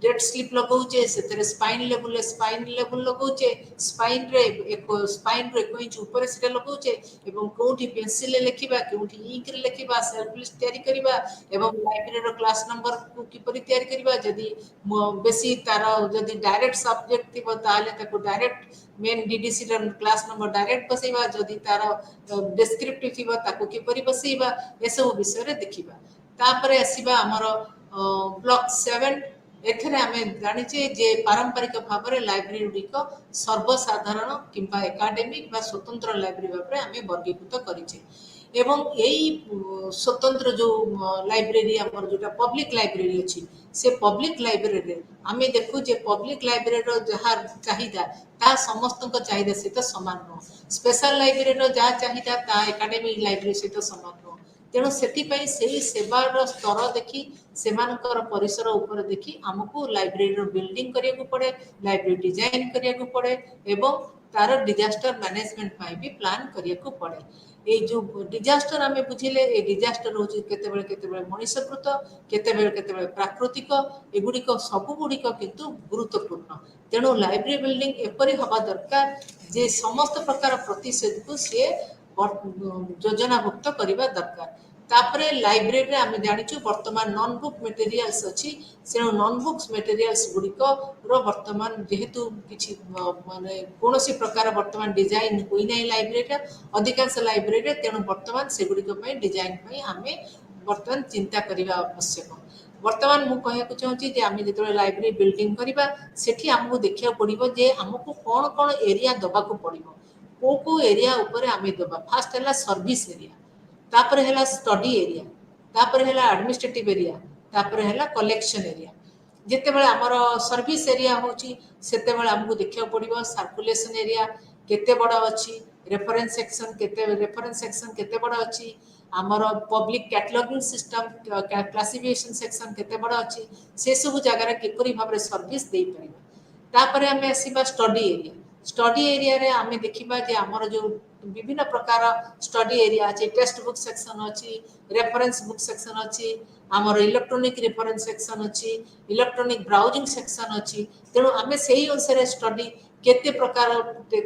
डेट स्लिप लगाउचे सेतरे स्पाइन लेवल लगाउचे स्पाइन रे एक स्पाइन रे 1 इंच ऊपर से लगाउचे एवं कोठी पेंसिल लेखिबा कोठी इंक रे लेखिबा सेल्फ लिस्ट तैयारी करिबा एवं लाइब्रेरी रो क्लास नंबर को किपरि तैयारी करिबा जदी बेसी तार जदी डायरेक्ट सब्जेक्ट थिबो ताले ताकू डायरेक्ट मेन डीडीसी रो क्लास नंबर डायरेक्ट बसैबा जदी तार डिस्क्रिप्टिव थिबो ताकू किपरि बसैबा ए सब विषय रे देखिबा तापरे आसीबा हमर ब्लॉक 7 एथरे आमे जानिचे जे पारंपरिक भाव रे लाइब्रेरी गुडिक सर्वसाधारण किंबा एकाडेमिक बा स्वतंत्र लाइब्रेरी भाव रे आमे वर्गीकृत करिचे एवं यही स्वतंत्र जो लाइब्रेरी आमर जोटा पब्लिक लाइब्रेरी अच्छी से पब्लिक लाइब्रेरी आमे देखु जे पब्लिक लाइब्रेरी जहाँ चाहिदा ता समस्त चाहिदा सहित सामान नुह स्पेशल लाइब्रेरी जहाँ चाहिदा ता एकाडेमिक लाइब्रेरी सहित सामान नुह तेणु से सेवार स्तर देखी सेमानकर परिसर उपर देखी आमको लाइब्रेरी बिल्डिंग करिया पड़े लाइब्रेरी डिजाइन करिया पड़े एवं तार डिजास्टर मैनेजमेंट भी प्लान करिया पड़े ये जो डिजास्टर आम बुझिले ये डिजास्टर हूँ केते मनुष्यकृत केते प्राकृतिक एगुड़िक सबुगुड़िक किंतु गुरुत्वपूर्ण तेणु लाइब्रेरी बिल्डिंग एपरी हवा दरकार जे समस्त प्रकार प्रतिषेध को सी योजनाभुक्त करने दरकार तापरे लाइब्रेरी रे आमे जानिछु वर्तमान नॉन बुक मटेरियल्स अछि से नॉन बुक्स मटेरियल्स गुड़िक वर्तमान जेहेतु किछि माने कोनोसी प्रकार वर्तमान डिजाइन होई नै लाइब्रेरी अधिकांश लाइब्रेरी तेणु वर्तमान से गुड़िक पई डिजाइन पई आमे वर्तमान चिंता करबा आवश्यक वर्तमान मु कहया चाहूँगी जे आम जो लाइब्रेरी बिल्डिंग करवा सेठी आमको देखा पड़ो जे आमको कौन कौन एरिया दबाक पड़ो को एरिया उपर आम दबा फास्ट है सर्विस एरिया तापर है स्टडी एरिया तापर है एडमिनिस्ट्रेटिव एरिया तापर है कलेक्शन एरिया जिते बड़े आमर सर्विस एरिया होची सेते बड़े आमको देखा पड़ो सर्कुलेशन एरिया केते बड़ अच्छी रेफरेंस सेक्शन केते बड़ अच्छी आमर public cataloguing system classification section केते बड़ अच्छी से सब जगार किपरि भाव सर्विस दे परिबा तापर आमे आसीबा स्टडी एरिया रे आमे देखिबा जे आमर जो विभिन्न प्रकार स्टडी एरिया अच्छी टेक्स्ट बुक सेक्शन अच्छी रेफरेंस बुक सेक्शन अच्छी आमर इलेक्ट्रॉनिक रेफरेंस सेक्शन अच्छी इलेक्ट्रॉनिक ब्राउजिंग सेक्शन अच्छी तेणु आमे सेही अनुसार स्टडी केते प्रकार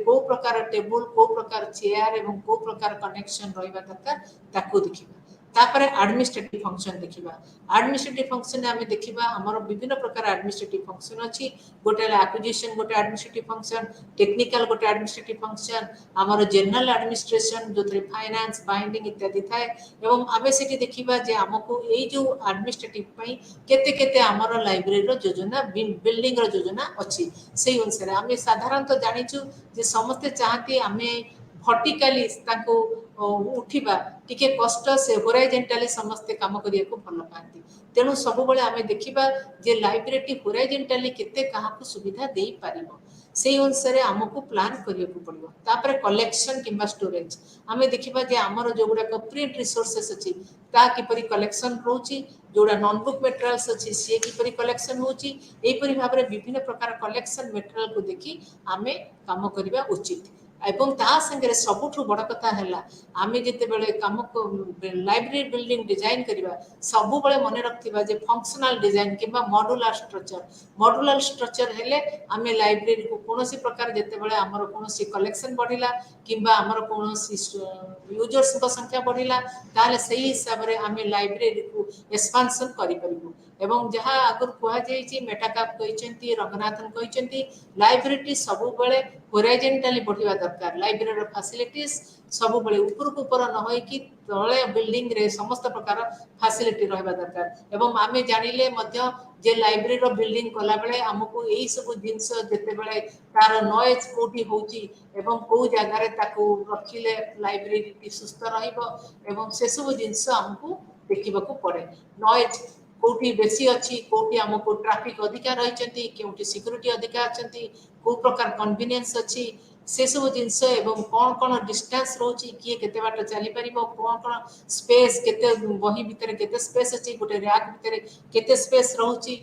को प्रकार टेबल को प्रकार चेयर एवं को प्रकार कनेक्शन रहिबा दरकार ताकू देखिबा तापर एडमिनिस्ट्रेटिव फंक्शन देखिबा एडमिनिस्ट्रेटिव फंक्शन आमे देखिबा हमर विभिन्न प्रकार एडमिनिस्ट्रेटिव फंक्शन अछि गोटे एक्विजिशन गोटे एडमिनिस्ट्रेटिव फंक्शन टेक्निकल गोटे एडमिनिस्ट्रेटिव फंक्शन हमर जनरल एडमिनिस्ट्रेशन जो फाइनेंस बाइंडिंग इत्यादि थाए एवं आमे सेठी देखिबा जे हमको एई जो एडमिनिस्ट्रेटिव पई केते केते हमर लाइब्रेरी रो योजना बिल्डिंग रो योजना अछि सेही अनुसार आमे साधारणतः जानिछु जे समस्त चाहती आमे भर्टिकाली उठिबा टिके कष्ट से होराइजेंटाली समस्ते काम करिया को भल पाती तेणु सब बेले आमे देखिबा जे लाइब्रेरी होराइजेंटाली केते काहाकू सुविधा देई पारिबो से अनुसार आमको प्लान करिया को पड़िबो तापर कलेक्शन किंबा स्टोरेज आमे देखिबा जे हमर जो गुडा प्रिंट रिसोर्सेस अछि ता किपरि कलेक्शन रोची जोड़ा नोटबुक मेटेरियल्स अच्छी सी किपरि कलेक्शन होची एपरि भाबरे विभिन्न प्रकार कलेक्शन मेटेरियल को देखि आमे काम करिबा उचित एवं ता संगे सबुठु बड़ कथा हैला आमे जेते बेले काम को लाइब्रेरी बिल्डिंग डिजाइन करिबा सबु बेले मने रखथिबा जे फंक्शनल डिजाइन किबा मॉड्यूलर स्ट्रक्चर हेले आमे लाइब्रेरी को कोनोसी प्रकार जेते बेले हमर कोनोसी कलेक्शन बढ़िला किबा हमर कोनोसी यूजर्स को संख्या बढ़िला ताले सही हिसाब रे आमे लाइब्रेरी को एक्सपांशन करि परिबु एवं जहा अगर कुहा जाईची मेटाकाप कहिचंती रंगनाथन कहिचंती लाइब्रेरी सबु बेले होराइजेंटली बढ़िया दरकार लाइब्रेरी फैसिलिटीज सबु बेले ऊपर को ऊपर न होई कि तळे बिल्डिंग रे समस्त प्रकार फैसिलिटी रहबा दरकार एवं आमे जानिले मध्य जे लाइब्रेरी रो बिल्डिंग कला बेले हमको एई सब जिंस जते बेले तार नॉइज कोठी होची एवं को जगह रे ताको रखिले लाइब्रेरी सुस्थ रहइबो एवं से सब जिंस हमको देखिबा को पड़े नॉइज कोठी बेसी अच्छी कोठी हमको ट्रैफिक अधिकार रहिचंती केउटी सिक्योरिटी अधिकार अछंती को प्रकार कन्वीनियंस अच्छी से सब जिनस एवं कौन कौन डिस्टेंस रोची किए केते बाट चली परिबो कौन कौन स्पेस केते बही भितर केते स्पेस अच्छी गोटे रैक भितर केते स्पेस रोची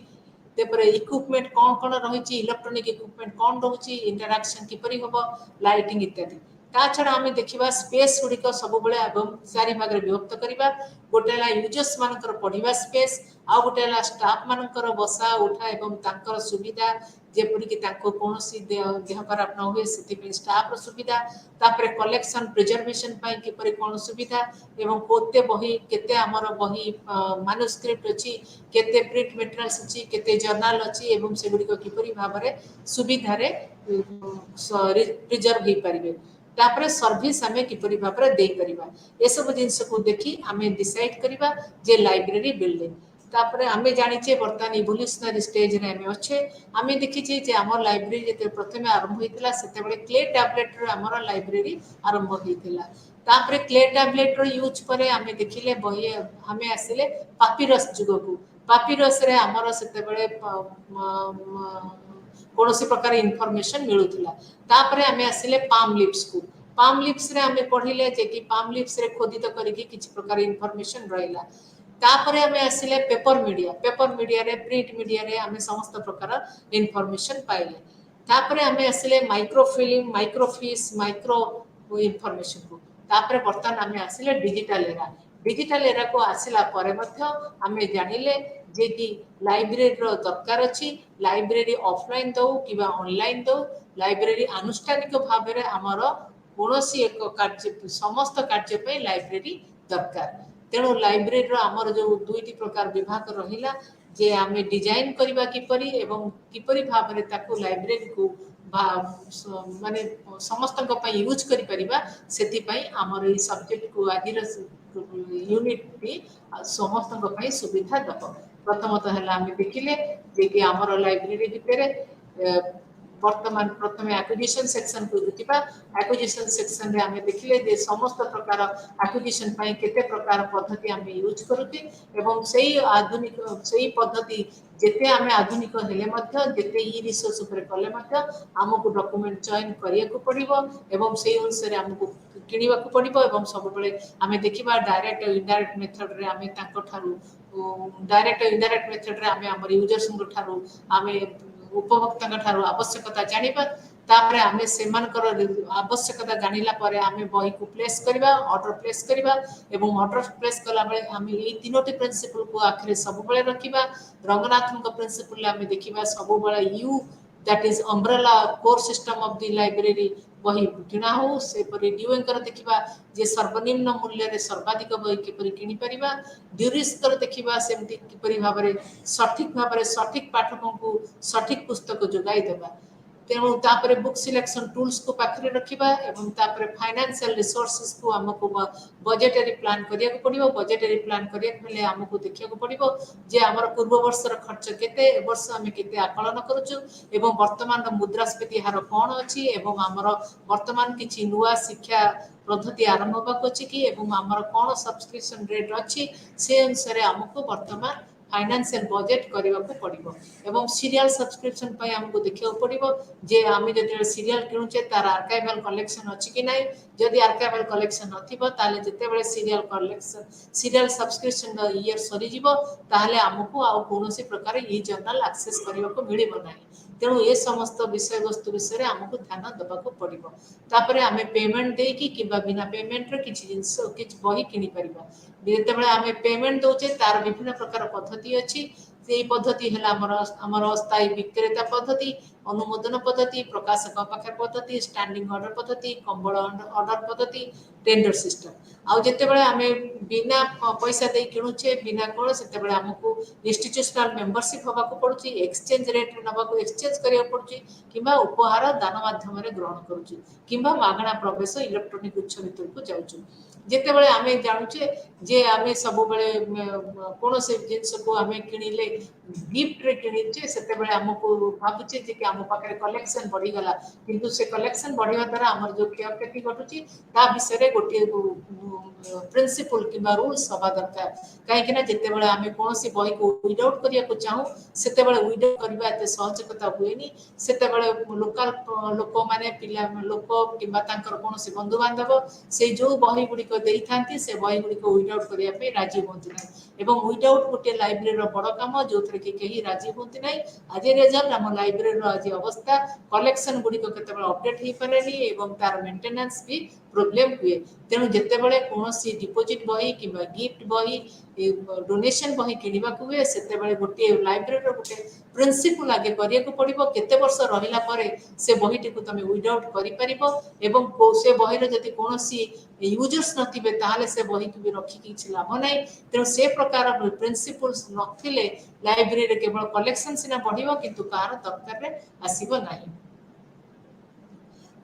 तेपर इक्विपमेंट कौन कौन रहिची इलेक्ट्रॉनिक इक्विपमेंट कौन रोची इंटरैक्शन किपरि होबो लाइटिंग इत्यादि ता छड़ा आमे देखिबा स्पेस गुडिक सब बेले एवं चारि भाग रे विभक्त करिबा गोटेला यूजर्स मानकर पढ़िबा स्पेस आ गोटेला स्टाफ मानकर बसा उठा एवं तांकर सुविधा जेपरि कि तांको कोनोसी देह खराब न हुए सेति पे स्टाफ रो सुविधा तापरे कलेक्शन प्रिजर्वेशन पाई किपरि कोन सुविधा एवं कोते बही केते हमर बही मैन्युस्क्रिप्ट अछि केते प्रिंट मटेरियल्स अछि केते जर्नल अछि एवं से गुडी को किपरि भाबरे सुविधा रे प्रिजर्व ही परिबे तापरे सर्विस आमे किपरि भाबरे देई परिबा ए सब जिंस को देखि आमे डिसाइड करिबा जे लाइब्रेरी बिल्डिंग तापरे आमे जानि छे वर्तमान इवोल्यूशनरी स्टेज रे आमे अच्छे आमे देखि छे जे हमर लाइब्रेरी जेते प्रथमे आरंभ होइतिला सेते बेले क्ले टैबलेट रे हमर लाइब्रेरी आरंभ होइतिला तापरे क्ले टैबलेट रो यूज करे आमे देखिले बही आमे आसिले पापिरस जुग को पापिरस रे हमर सेते बेले कोनोसी प्रकार इन्फॉर्मेशन मिलुतिला तापरे आमे आसिले पाम लिप्स रे आमे पढिले जे कि पाम लिप्स रे खोदित करिकि किछि प्रकार इन्फॉर्मेशन रहिला तापरे आमे आसिले पेपर मीडिया रे प्रिंट मीडिया रे आमे समस्त प्रकार इन्फॉर्मेशन पाइले तापरे आमे आसिले माइक्रोफिल्म माइक्रोफिश माइक्रो इन्फॉर्मेशन को तापरे वर्तमान आमे आसिले डिजिटल एरा को आसिला परे मध्य आमे जानिले जे कि लाइब्रेरी रो दरकार अछि लाइब्रेरी ऑफलाइन दो किबा ऑनलाइन दो लाइब्रेरी आनुष्ठानिक भाव रे हमर कोनोसी एक कार्य समस्त कार्य पे लाइब्रेरी दरकार तेणु लाइब्रेरी रो हमर जो दुईटी प्रकार विभाग रहिला जे आमे डिजाइन करिबा किपरि एवं किपरि भाव रे ताको लाइब्रेरी को माने समस्त को पई यूज करि परिबा सेति पई हमर ई सब्जेक्ट को आदिर यूनिट भी समस्त को पई सुविधा दबो प्रथमतः हला आमे देखिले जे कि हमर लाइब्रेरी भितरे वर्तमान प्रथमे एक्विजिशन सेक्शन को देखिबा एक्विजिशन सेक्शन रे हमें देखिले जे समस्त प्रकार एक्विजिशन पई केते प्रकार पद्धति हमें यूज करूते एवं सेही आधुनिक सेही पद्धति जेते हमें आधुनिक हेले मध्य जेते ई रिसोर्स ऊपर कले मध्य हमको डॉक्यूमेंट चयन करिया को पड़िबो एवं सेही अनुसार हमको किनिबा को पड़िबो एवं सब बेले हमें देखिबा डायरेक्ट इनडायरेक्ट मेथड रे हमें ताको थारु डायरेक्ट इनडायरेक्ट मेथड रे हमें हमर यूजर्स को थारु हमें उपभोक्ता ठारू आवश्यकता जानिबा तापरे हमें सेमानकर आवश्यकता जानिला परे हमें बही को प्लेस करिबा ऑर्डर प्लेस करिबा एवं ऑर्डर प्लेस कला बेले हमें एई तीनोटी प्रिंसिपल को आखिरे सब बेले रखिबा रंगनाथन को प्रिंसिपल हमें देखिबा सब बेले you that is umbrella core system of the library बही किना हो से परि ड्यूइंग कर देखिबा जे सर्वनिम्न मूल्य रे सर्वाधिक बही किपरि किनि परिबा ड्यूरिस कर देखिबा सेमति किपरि भाबरे सठिक पाठकों को सठिक पुस्तक जोगाई देबा तेणु तापरे बुक सिलेक्शन टूल्स को पाखरे रखिबा एवं तापरे फाइनेंशियल रिसोर्सेस को हमको बजेटरी प्लान करिया को पड़िबो बजेटरी प्लान करिया बेले हमको देखिया को पड़िबो जे हमर पूर्व वर्ष र खर्च केते ए वर्ष हम केते आकलन करूछु एवं वर्तमान र मुद्रास्फीति हार कोन अछि एवं हमर वर्तमान किछि नुवा शिक्षा पद्धति आरंभ होबाक अछि कि एवं हमर कोन सब्सक्रिप्शन रेट अछि से अनुसार हमको वर्तमान फाइनेंशियल बजेट करबा को पड़िबो एवं सीरियल सब्सक्रिप्शन पय हमको देखिया को पड़िबो जे आमे जते सीरियल किनुचे तार आर्काइवल कलेक्शन अछि कि नै जदि आर्काइवल कलेक्शन नथिबो ताले जते बेले serial collection serial subscription year सरी जीवो ताले हमको आ कोनोसी प्रकार ई जर्नल एक्सेस करबा को मिलिबो नै तेणु ए समस्त विषय वस्तु विषय हमको ध्यान देबा को पड़िबो तापरे आमे पेमेंट दे कि किबा बिना पेमेंट रे किछि जिंस किछि बही किनि परिबा जेते बेले आमे पेमेंट दोचे तार विभिन्न प्रकार पद्धति अछि से पद्धति है हमर अस्थायी विक्रेता पद्धति अनुमोदन पद्धति प्रकाशक पाखर पद्धति स्टैंडिंग ऑर्डर पद्धति कंबल ऑर्डर पद्धति टेंडर सिस्टम आउ जेते बेले आमे बिना पैसा दे किनुचे बिना कोन सेते बेले हमको इंस्टीट्यूशनल मेंबरशिप होबा को पड़ुची एक्सचेंज रेट नबा को एक्सचेंज करिया पड़ुची किबा उपहार दान माध्यम रे ग्रहण करूची किबा मागणा प्रवेश इलेक्ट्रॉनिक उच्च भीतर को जाउछु जेते बेले आमे जानुचे जे आमे सब बेले कोन से जिंस को आमे किनिले गिफ्ट रे किनिचे सेते बेले हमको भाबुचे जे कि हम पाखरे कलेक्शन बढ़ी गला किंतु से कलेक्शन बढ़िया द्वारा हमर जो क्षति घटुची ता विषय रे गोटे प्रिंसिपल किबा रूल्स सभा दरकार काहे कि ना जेते बेले आमे कोनसी बही को विदाउट करिया को चाहू सेते बेले विदाउट करबा एते सहज कथा हुएनी सेते बेले लोकल लोक माने पिला लोक किबा तांकर कोनसी बंधु बांधव से जो बही गुडी को देई थांती से बही गुडी को विदाउट करिया पे राजी होंती नै एवं विदाउट गोटे लाइब्रेरी रो बड़ काम जोथरे कि केही राजी होंती नै आज रिजल्ट हम लाइब्रेरी रो आज अवस्था कलेक्शन गुडी को केते बेले अपडेट ही पारेनी एवं तार मेंटेनेंस भी प्रॉब्लम हुए तेणु जेते बेले कोनसी डिपॉजिट बही किबा गिफ्ट बही डोनेशन बही किनिबा को हुए सेते बेले गोटे लाइब्रेरी रो गोटे प्रिंसिपल आगे करिया को पड़िबो केते वर्ष रहिला परे से बहीटी को तमे विदाउट करि परिबो एवं को से बही रो जति कोनसी यूजर्स नथिबे ताहाले से बही को भी रखि किछि लाभ नै तेणु से प्रकार प्रिंसिपल्स नथिले लाइब्रेरी रे केवल कलेक्शन सिना बढ़िबो किंतु कार दरकार रे आसीबो नाही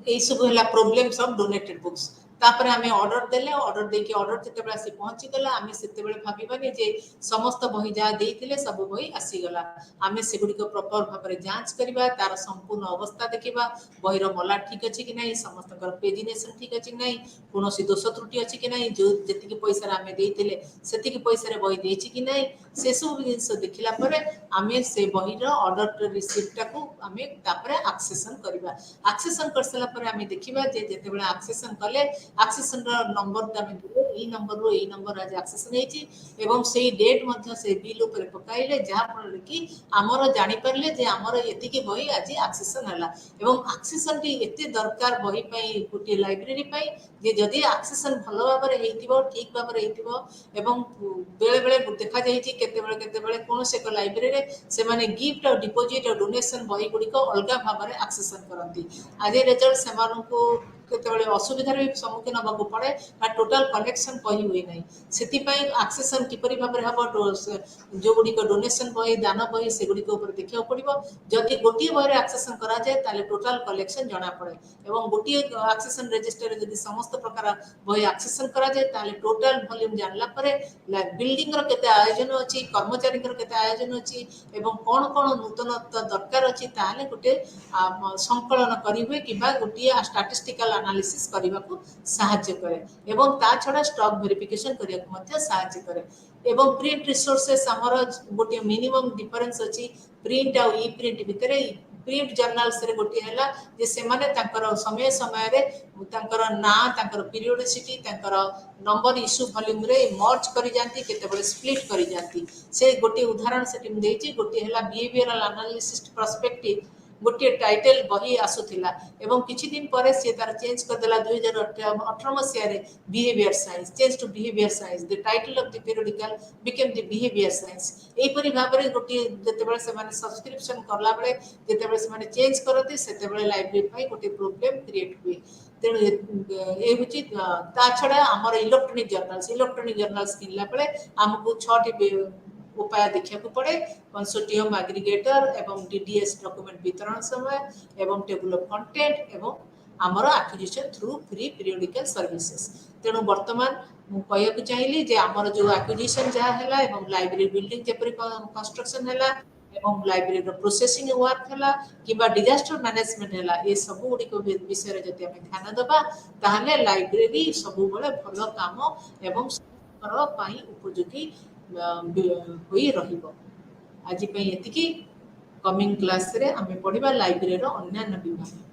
এই सब हला प्रॉब्लम्स ऑफ डोनेटेड बुक्स तापर आमे ऑर्डर देले ऑर्डर देके ऑर्डर जते बेला से पहुंची गला आमे सेते बेले भाबिबानी जे समस्त बही जा देइथिले सब बही आसी गला आमे सेगुडी को प्रॉपर भाबरे जांच करिबा तार संपूर्ण अवस्था देखिबा बहीर मला ठीक अछि कि नै समस्त कर पेजिनेशन ठीक अछि कि नै कोनोसी दोष त्रुटि अछि कि नै जो जति के पैसा आमे देइथिले सेति के पैसा रे बही देछि कि नै से सब जिंस देखिला परे आमे से बहीर ऑर्डर रिसीप्ट को आमे तापर एक्सेसन करिबा एक्सेसन करसला परे आमे देखिबा जे जते बेला एक्सेसन कले एक्सेसन नंबर तमे दिले ई नंबर रो ई नंबर आज एक्सेसन हेची एवं सेही डेट मध्ये से बिल ऊपर पकाइले जहा पर कि हमर जानि परले जे हमर एति के बही आज एक्सेसन हला एवं एक्सेसन टी एते दरकार बही पई गुटी लाइब्रेरी पई जे जदी एक्सेसन भलो भाबरे हेतिबो ठीक भाबरे हेतिबो एवं बेले बेले देखा जाई छी केते बेले कोन से को लाइब्रेरी रे से माने गिफ्ट और डिपॉजिट और डोनेशन बही गुडी को अलगा भाबरे एक्सेसन करंती आज रिजल्ट सेमानु को केतेबेले असुविधार सम्मुखीन होबाक पड़े बा टोटाल कलेक्शन बही हुए नहीं सेति पई एक्सेसन किपरि भाबरे हबो जो गुडी को डोनेशन बही दान बही से गुडी को ऊपर देखियो पड़िबो जदि गोटी बही एक्सेसन करा जाय ताले टोटाल कलेक्शन जणा पड़े एवं गोटी एक्सेसन रजिस्टर जदि समस्त प्रकार बही एक्सेसन करा जाय ताले टोटाल वॉल्यूम जानला परे बिल्डिंग रो केते आयोजन अछि कर्मचारी रो केते आयोजन अछि एवं कोन कोन नूतन दरकार अछि ताले गोटे संकलन करी हुए किबा गोटी स्टैटिस्टिकल एनालिसिस करबा को सहायता करे एवं ता छडा स्टॉक वेरिफिकेशन करिया को मध्य सहायता करे एवं प्रिंट रिसोर्सेस हमर गोटे मिनिमम डिफरेंस अछि प्रिंट आ ई प्रिंट भितरे प्रिंट जर्नल्स रे गोटे हला जे से माने तांकर समय समय रे तांकर ना तांकर पीरियोडिसिटी तांकर नंबर इश्यू वॉल्यूम रे मर्ज करि जानती केते बळे स्प्लिट करि जानती से गोटे उदाहरण से टीम देछि गोटे हला बिहेवियरल एनालिसिस पर्सपेक्टिव गोटे टाइटल बही आसुथिला एवं किछि दिन परे से तार चेंज कर देला 2018 मसिया रे behaviour science change to behaviour science the title of the periodical became the behaviour science एई परि भाबरे गोटे जते बेले से माने सब्सक्रिप्शन करला बेले जते बेले से माने चेंज करते सेते बेले लाइब्रेरी पई गोटे प्रॉब्लम क्रिएट हुए तेणु ए बुची ता छडा हमर इलेक्ट्रॉनिक जर्नल्स किनला बेले हमकु 6 टी उपाय देखा पड़े कंसोर्टियम एग्रीगेटर एवं डीडीएस डॉक्यूमेंट वितरण समय एवं टेबल ऑफ कंटेंट एवं आमर acquisition through free periodical services तेणु वर्तमान मुझे चाहिए जे आमर जो एक्विजिशन जहाँ है एवं लाइब्रेरी बिल्डिंग जपरी कंस्ट्रक्शन है एवं लाइब्रेरी प्रोसेसिंग वर्क है कि डिजास्टर मैनेजमेंट है ये सब गुड़िक विषय जब आम ध्यान देवा ताहले लाइब्रेरी सब भल काम एवं उपयोगी आज एति कमिंग क्लास रे आम पढ़ा लाइब्रेरी अन्य विभाग।